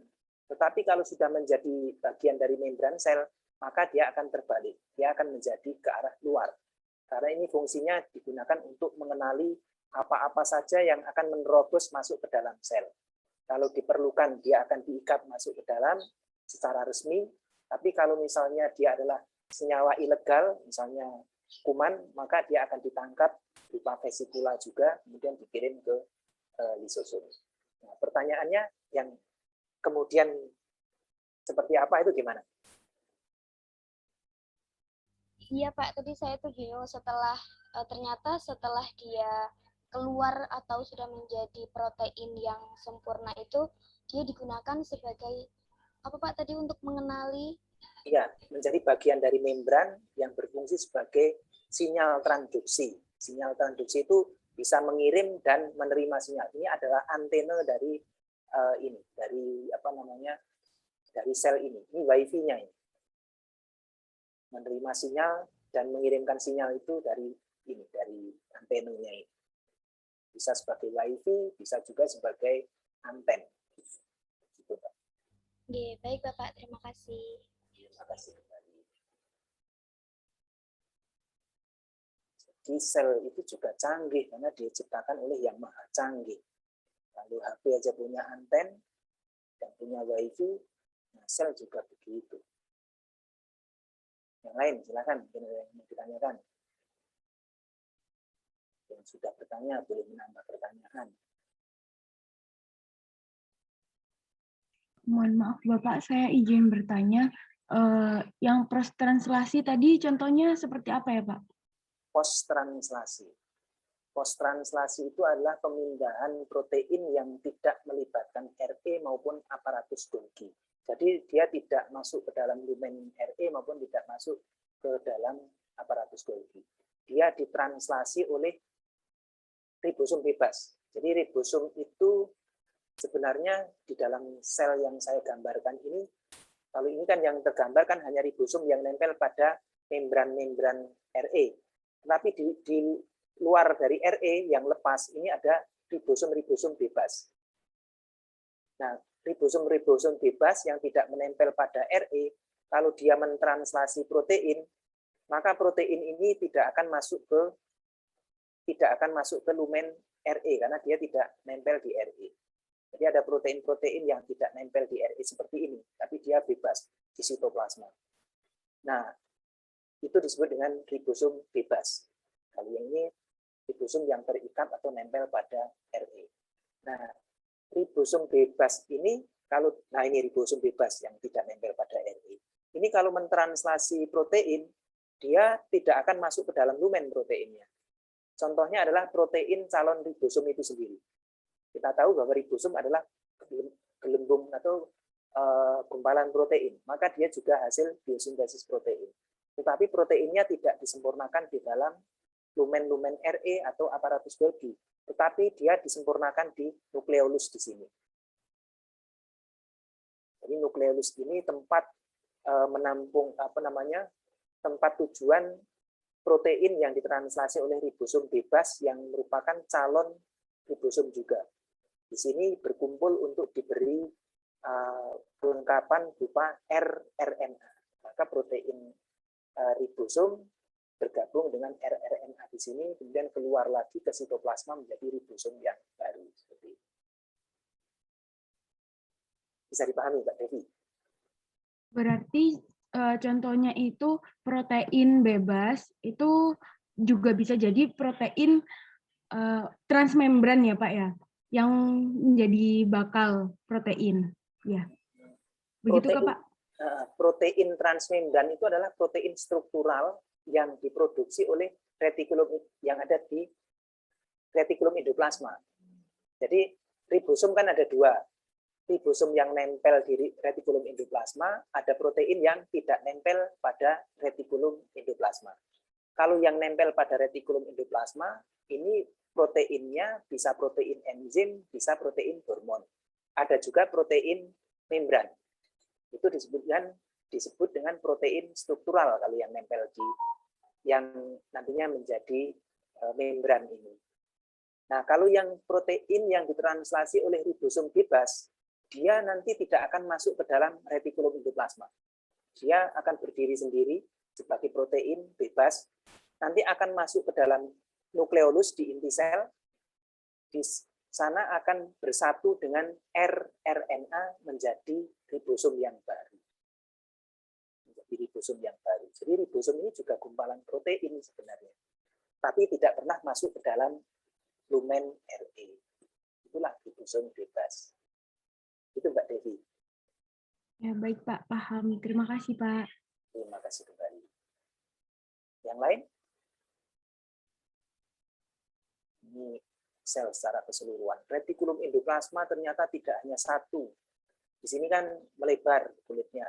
Tetapi kalau sudah menjadi bagian dari membran sel, maka dia akan terbalik. Dia akan menjadi ke arah luar. Karena ini fungsinya digunakan untuk mengenali apa-apa saja yang akan menerobos masuk ke dalam sel. Kalau diperlukan, dia akan diikat masuk ke dalam secara resmi. Tapi kalau misalnya dia adalah senyawa ilegal, misalnya kuman, maka dia akan ditangkap berupa vesikula juga, kemudian dikirim ke lisosom. Nah, pertanyaannya yang kemudian seperti apa itu gimana? Iya Pak, tadi saya tuh bingung setelah ternyata setelah dia keluar atau sudah menjadi protein yang sempurna itu dia digunakan sebagai apa Pak tadi untuk mengenali? Ya, menjadi bagian dari membran yang berfungsi sebagai sinyal transduksi. Sinyal transduksi itu bisa mengirim dan menerima sinyal. Ini adalah antena dari ini, dari apa namanya, dari sel ini. Ini wifi-nya ini. Menerima sinyal dan mengirimkan sinyal itu dari ini, dari antenanya ini. Bisa sebagai wifi, bisa juga sebagai anten. Gitu, Pak. Oke, baik Bapak, terima kasih. Terima kasih kembali. Jadi sel itu juga canggih karena diciptakan oleh yang maha canggih. Lalu HP aja punya anten dan punya wifi, nah sel juga begitu. Yang lain silakan yang ditanyakan. Yang sudah bertanya boleh menambah pertanyaan. Mohon maaf Bapak, saya izin bertanya. Yang post translasi tadi contohnya seperti apa ya Pak? Post translasi. Post translasi itu adalah pemindahan protein yang tidak melibatkan RE maupun aparatus Golgi. Jadi dia tidak masuk ke dalam lumen RE maupun tidak masuk ke dalam aparatus Golgi. Dia ditranslasi oleh ribosom bebas. Jadi ribosom itu sebenarnya di dalam sel yang saya gambarkan ini, kalau ini kan yang tergambar kan hanya ribosom yang nempel pada membran-membran RE. Tetapi di luar dari RE yang lepas, ini ada ribosom-ribosom bebas. Nah, ribosom-ribosom bebas yang tidak menempel pada RE, kalau dia mentranslasi protein, maka protein ini tidak akan masuk ke lumen RE karena dia tidak nempel di RE. Jadi ada protein-protein yang tidak nempel di RE seperti ini, tapi dia bebas di sitoplasma. Nah, itu disebut dengan ribosom bebas. Kalau yang ini ribosom yang terikat atau nempel pada RE. Nah, ribosom bebas ini ini ribosom bebas yang tidak nempel pada RE. Ini kalau mentranslasi protein, dia tidak akan masuk ke dalam lumen proteinnya. Contohnya adalah protein calon ribosom itu sendiri. Kita tahu bahwa ribosom adalah gelembung atau gumpalan protein, maka dia juga hasil biosintesis protein. Tetapi proteinnya tidak disempurnakan di dalam lumen-lumen RE atau aparatus Golgi, tetapi dia disempurnakan di nukleolus di sini. Jadi nukleolus ini tempat menampung tempat tujuan protein yang ditranslasi oleh ribosom bebas yang merupakan calon ribosom juga. Di sini berkumpul untuk diberi kelengkapan berupa rRNA. Maka protein ribosom bergabung dengan rRNA di sini, kemudian keluar lagi ke sitoplasma menjadi ribosom yang baru. Seperti itu. Bisa dipahami, Mbak Devi? Berarti contohnya itu protein bebas itu juga bisa jadi protein transmembran ya Pak ya, yang menjadi bakal protein. Ya, begitu Protein, Kak Pak? Protein transmembran itu adalah protein struktural yang diproduksi oleh retikulum yang ada di retikulum endoplasma. Jadi ribosom kan ada dua. Ribosom yang nempel di retikulum endoplasma, ada protein yang tidak nempel pada retikulum endoplasma. Kalau yang nempel pada retikulum endoplasma, ini proteinnya bisa protein enzim, bisa protein hormon. Ada juga protein membran. Itu disebut dengan protein struktural kalau yang nempel di yang nantinya menjadi membran ini. Nah, kalau yang protein yang ditranslasi oleh ribosom bebas, dia nanti tidak akan masuk ke dalam retikulum endoplasma. Dia akan berdiri sendiri sebagai protein bebas, nanti akan masuk ke dalam nukleolus di inti sel, di sana akan bersatu dengan rRNA menjadi ribosom yang baru. Menjadi ribosom yang baru. Jadi ribosom ini juga gumpalan protein sebenarnya, tapi tidak pernah masuk ke dalam lumen RE. Itulah ribosom bebas. Itu Mbak Devi. Ya baik Pak, paham. Terima kasih Pak. Terima kasih kembali. Yang lain? Ini sel secara keseluruhan. Retikulum endoplasma ternyata tidak hanya satu. Di sini kan melebar kulitnya.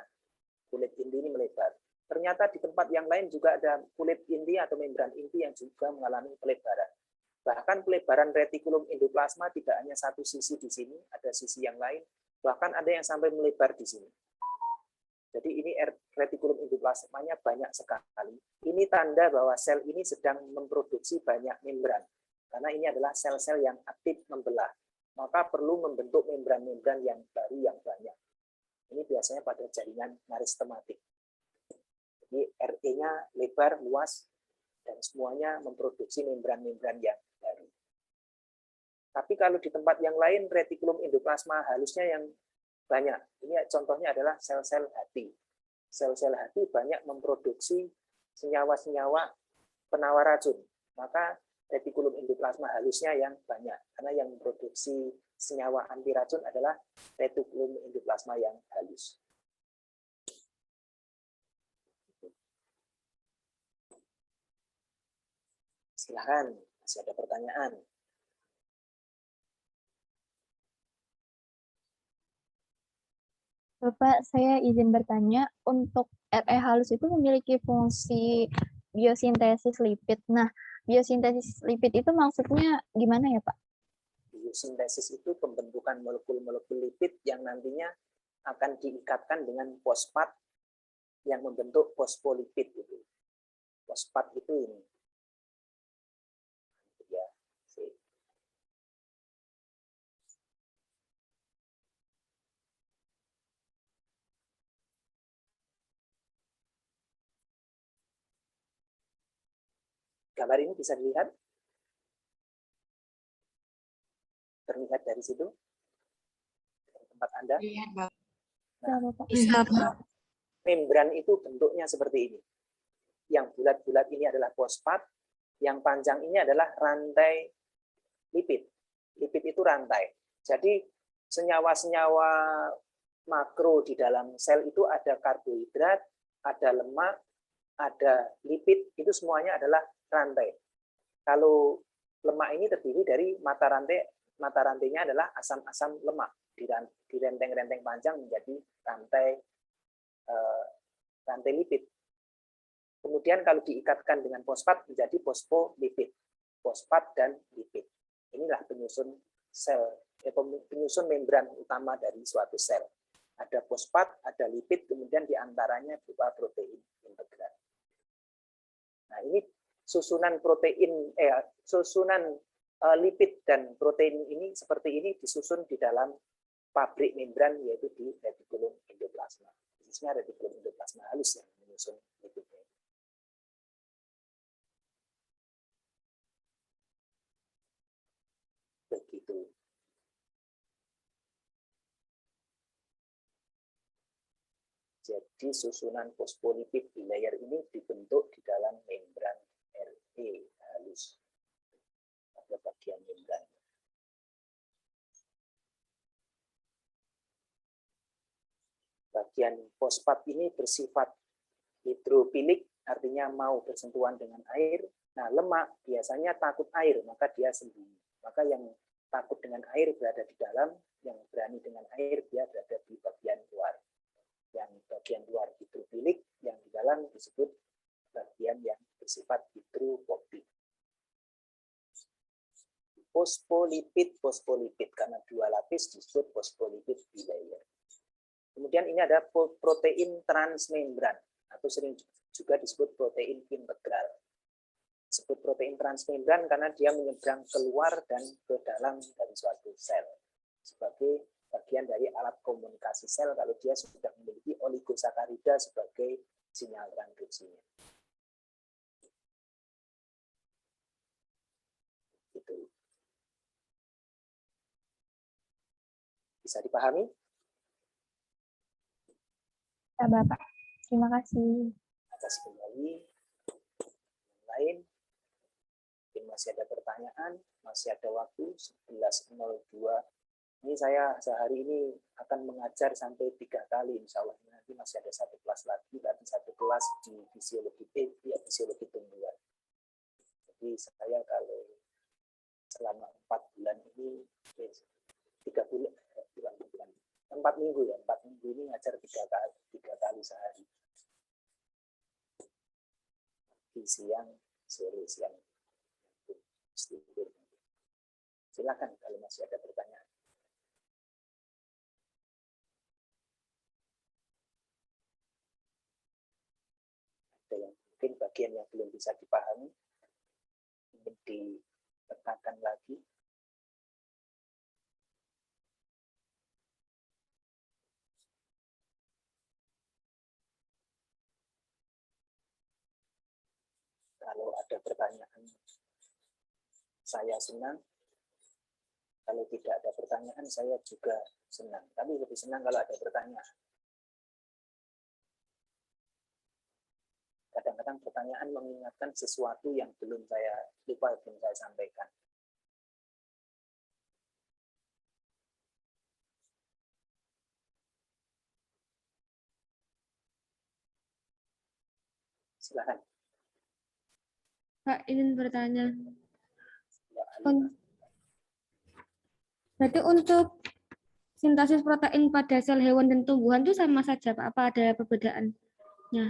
Kulit inti ini melebar. Ternyata di tempat yang lain juga ada kulit inti atau membran inti yang juga mengalami pelebaran. Bahkan pelebaran retikulum endoplasma tidak hanya satu sisi di sini, ada sisi yang lain. Bahkan ada yang sampai melebar di sini. Jadi ini retikulum endoplasmanya banyak sekali. Ini tanda bahwa sel ini sedang memproduksi banyak membran. Karena ini adalah sel-sel yang aktif membelah. Maka perlu membentuk membran-membran yang baru yang banyak. Ini biasanya pada jaringan meristematik. Jadi RE-nya lebar, luas, dan semuanya memproduksi membran-membran yang baru. Tapi kalau di tempat yang lain, retikulum endoplasma halusnya yang banyak. Ini contohnya adalah sel-sel hati. Sel-sel hati banyak memproduksi senyawa-senyawa penawar racun. Maka retikulum endoplasma halusnya yang banyak. Karena yang memproduksi senyawa anti racun adalah retikulum endoplasma yang halus. Silakan, masih ada pertanyaan. Bapak, saya izin bertanya, untuk RE halus itu memiliki fungsi biosintesis lipid. Nah, biosintesis lipid itu maksudnya gimana ya, Pak? Biosintesis itu pembentukan molekul-molekul lipid yang nantinya akan diikatkan dengan fosfat yang membentuk fosfolipid itu. Fosfat itu ini. Ya, gambar ini bisa dilihat? Terlihat dari situ? Dari tempat Anda? Lihat, Pak. Ya, Bapak. Bisa, Pak. Membran itu bentuknya seperti ini. Yang bulat-bulat ini adalah fosfat, yang panjang ini adalah rantai lipid. Lipid itu rantai. Jadi senyawa-senyawa makro di dalam sel itu ada karbohidrat, ada lemak, ada lipid, itu semuanya adalah rantai. Kalau lemak ini terdiri dari mata rantainya adalah asam-asam lemak. Di renteng-renteng panjang menjadi rantai lipid. Kemudian kalau diikatkan dengan fosfat menjadi fosfolipid. Fosfat dan lipid. Inilah penyusun sel, penyusun membran utama dari suatu sel. Ada fosfat, ada lipid, kemudian diantaranya berupa protein integral. Nah, ini susunan protein, lipid dan protein ini seperti ini disusun di dalam pabrik membran, yaitu di retikulum endoplasma. Khususnya retikulum endoplasma halus yang menyusun lipidnya. Begitu. Jadi susunan fosfolipid di layer ini dibentuk di dalam membran RE halus pada bagian membran. Bagian fosfat ini bersifat hidrofilik, artinya mau bersentuhan dengan air. Nah, lemak biasanya takut air, maka dia sembunyi. Maka yang takut dengan air berada di dalam, yang berani dengan air dia berada di bagian luar. Yang bagian luar hidrofilik, yang di dalam disebut bagian yang bersifat hidrofobik. Fosfolipid, karena dua lapis disebut fosfolipid bilayer. Kemudian ini ada protein transmembran, atau sering juga disebut protein integral. Disebut protein transmembran karena dia menyeberang keluar dan ke dalam dari suatu sel. Sebagai bagian dari alat komunikasi sel kalau dia sudah memiliki oligosakarida sebagai sinyal transduksinya. Itu. Bisa dipahami? Ya, Bapak. Terima kasih. Atas kembali. Yang lain? Mungkin masih ada pertanyaan, masih ada waktu 11.02. Ini saya sehari ini akan mengajar sampai 3 kali, insya Allah. Nanti masih ada satu kelas lagi, nanti satu kelas di fisiologi fisiologi tunggal. Jadi saya kalau selama 4 bulan ini, 3 bulan, 4 minggu ya, 4 minggu ini ngajar 3 kali sehari. Di siang, sore, siang. Silakan kalau masih ada pertanyaan. Ada yang mungkin bagian yang belum bisa dipahami, ingin ditekankan lagi. Kalau ada pertanyaan, saya senang. Kalau tidak ada pertanyaan, saya juga senang. Tapi lebih senang kalau ada pertanyaan. Kadang-kadang pertanyaan mengingatkan sesuatu yang belum saya sampaikan. Silakan. Pak, izin bertanya. Mbak Alina. Berarti untuk sintesis protein pada sel hewan dan tumbuhan itu sama saja, Pak? Apa ada perbedaannya?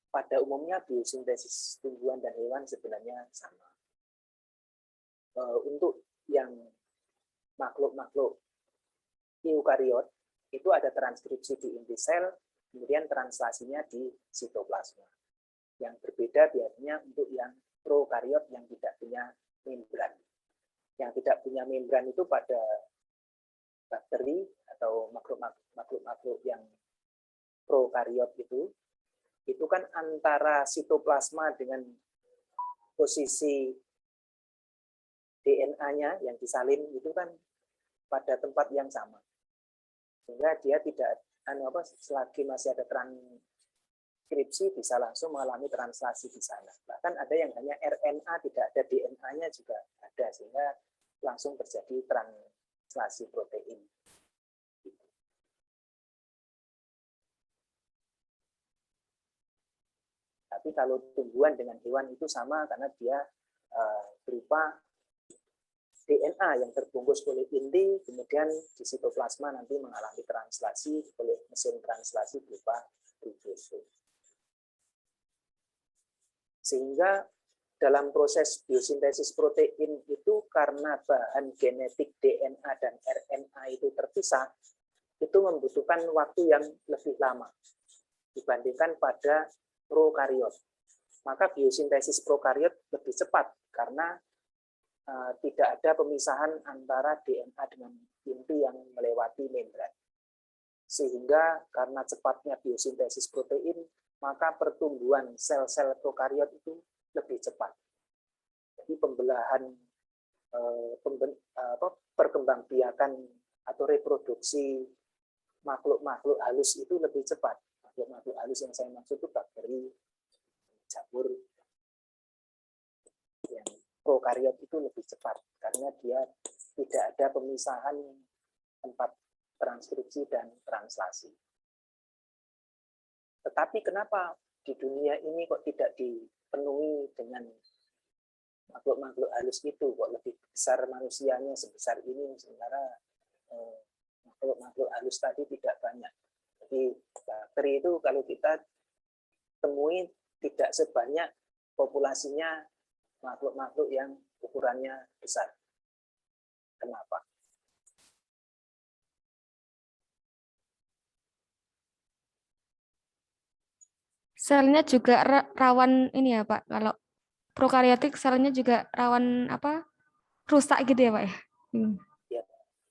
Pada umumnya biosintesis tumbuhan dan hewan sebenarnya sama. Untuk yang makhluk-makhluk eukariot itu ada transkripsi di inti sel, kemudian translasinya di sitoplasma. Yang berbeda biasanya untuk yang prokariot yang tidak punya membran. Yang tidak punya membran itu pada bakteri atau makhluk-makhluk yang prokariot itu kan antara sitoplasma dengan posisi DNA-nya yang disalin itu kan pada tempat yang sama. Sehingga dia tidak selagi masih ada transkripsi bisa langsung mengalami translasi di sana. Bahkan ada yang hanya RNA tidak ada DNA-nya juga ada, sehingga langsung terjadi translasi protein. Tapi kalau tumbuhan dengan hewan itu sama karena dia berupa DNA yang terbungkus oleh inti, kemudian di sitoplasma nanti mengalami translasi oleh mesin translasi berupa ribosom. Sehingga dalam proses biosintesis protein itu karena bahan genetik DNA dan RNA itu terpisah, itu membutuhkan waktu yang lebih lama dibandingkan pada prokariot. Maka biosintesis prokariot lebih cepat karena tidak ada pemisahan antara DNA dengan inti yang melewati membran. Sehingga karena cepatnya biosintesis protein, maka pertumbuhan sel-sel prokariot itu lebih cepat. Jadi pembelahan perkembangbiakan atau reproduksi makhluk-makhluk halus itu lebih cepat. Makhluk-makhluk halus yang saya maksud itu bakteri, jamur, yang prokariot itu lebih cepat karena dia tidak ada pemisahan tempat transkripsi dan translasi. Tetapi kenapa di dunia ini kok tidak dipenuhi dengan makhluk-makhluk halus itu, kok lebih besar manusianya sebesar ini, sementara makhluk-makhluk halus tadi tidak banyak. Jadi bakteri itu kalau kita temui tidak sebanyak populasinya makhluk-makhluk yang ukurannya besar. Kenapa? Selnya juga rawan ini ya, Pak. Kalau prokaryotik selnya juga rawan rusak gitu ya, Pak ya? Ya,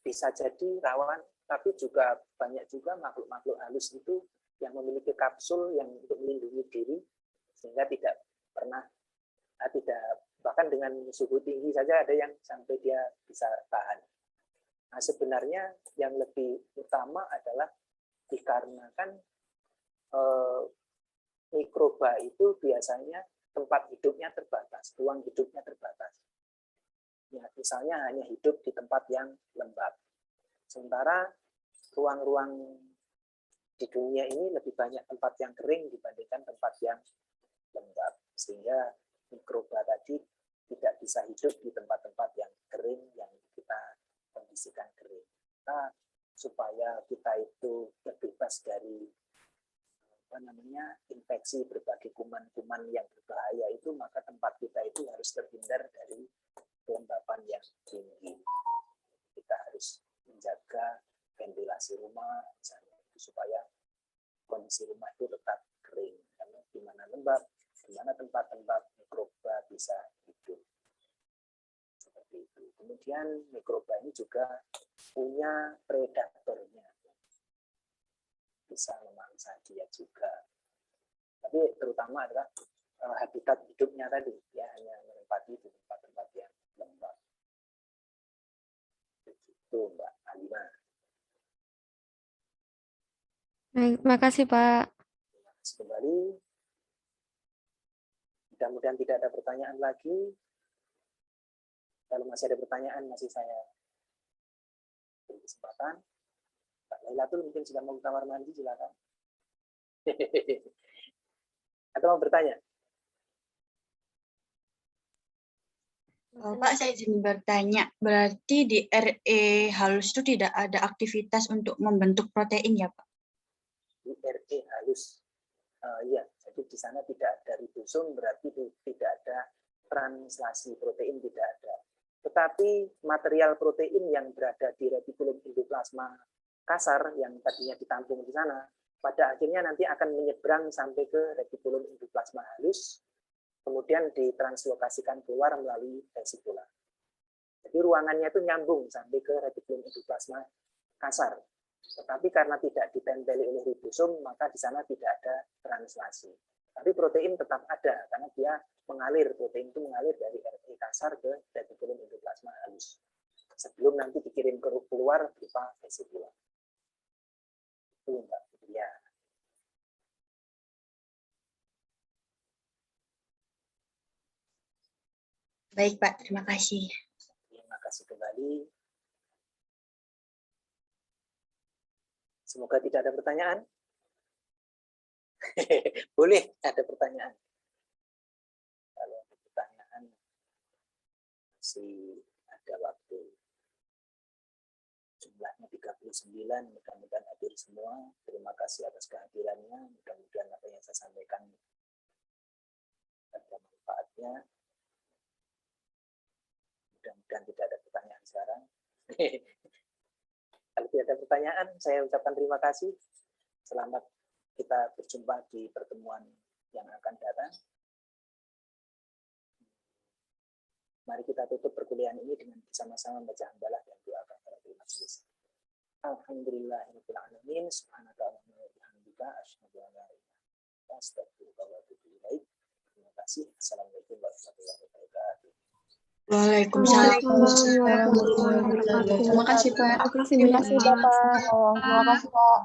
bisa jadi rawan, tapi juga banyak juga makhluk-makhluk halus itu yang memiliki kapsul yang untuk melindungi diri sehingga tidak pernah bahkan dengan suhu tinggi saja ada yang sampai dia bisa tahan. Nah, sebenarnya yang lebih utama adalah dikarenakan mikroba itu biasanya tempat hidupnya terbatas, ruang hidupnya terbatas. Ya, misalnya hanya hidup di tempat yang lembab. Sementara ruang-ruang di dunia ini lebih banyak tempat yang kering dibandingkan tempat yang lembab. Sehingga mikroba tadi tidak bisa hidup di tempat-tempat yang kering, yang kita kondisikan kering. Nah, supaya kita itu terbebas dari infeksi berbagai kuman-kuman yang berbahaya itu, maka tempat kita itu harus terhindar dari kelembapan yang tinggi. Kita harus menjaga ventilasi rumah, misalnya, supaya kondisi rumah itu tetap kering. Karena di mana lembab, di mana tempat-tempat mikroba bisa hidup. Seperti itu. Kemudian mikroba ini juga punya predatornya. Bisa memangsa dia juga. Tapi terutama adalah habitat hidupnya tadi, ya, hanya menempati di tempat-tempat yang lembab. Itu Mbak Alima. Baik, makasih Pak. Terima kasih kembali. Mudah-mudahan tidak ada pertanyaan lagi. Kalau masih ada pertanyaan, masih saya beri kesempatan. Pak Lailatul mungkin sudah mau ke kamar mandi, silakan. Atau mau bertanya? Pak, saya izin bertanya. Berarti di RE halus itu tidak ada aktivitas untuk membentuk protein ya, Pak? Di RE halus. Iya, jadi di sana tidak ada ribosom, berarti tidak ada translasi protein, tidak ada. Tetapi material protein yang berada di retikulum endoplasma kasar yang tadinya ditampung di sana, pada akhirnya nanti akan menyeberang sampai ke retikulum endoplasma halus, kemudian ditranslokasikan keluar melalui vesikula. Jadi ruangannya itu nyambung sampai ke retikulum endoplasma kasar. Tetapi karena tidak ditempeli oleh ribosom, maka di sana tidak ada translasi. Tapi protein tetap ada, karena dia mengalir, protein itu mengalir dari RE kasar ke retikulum endoplasma halus. Sebelum nanti dikirim keluar berupa vesikula. Itu Mbak Fidia. Baik, Pak. Terima kasih. Terima kasih kembali. Semoga tidak ada pertanyaan. Boleh ada pertanyaan. Kalau ada pertanyaan, masih ada waktu. Jumlahnya 39, mudah-mudahan hadir semua. Terima kasih atas kehadirannya. Mudah-mudahan apa yang saya sampaikan ada manfaatnya. Mudah-mudahan tidak ada pertanyaan sekarang. Kalau tidak ada pertanyaan, saya ucapkan terima kasih. Selamat kita berjumpa di pertemuan yang akan datang. Mari kita tutup perkuliahan ini dengan bersama-sama membaca hamdalah dan doa kafaratul majelis. Alhamdulillahirabbil alamin, subhanaka wa bihamdika asyhadu an la ilaha illa anta astaghfiruka wa atubu ilaik. Terima kasih. Assalamualaikum warahmatullahi wabarakatuh. Waalaikumsalam. Terima kasih, Pak. Terima kasih, Bapak. Terima kasih, Pak.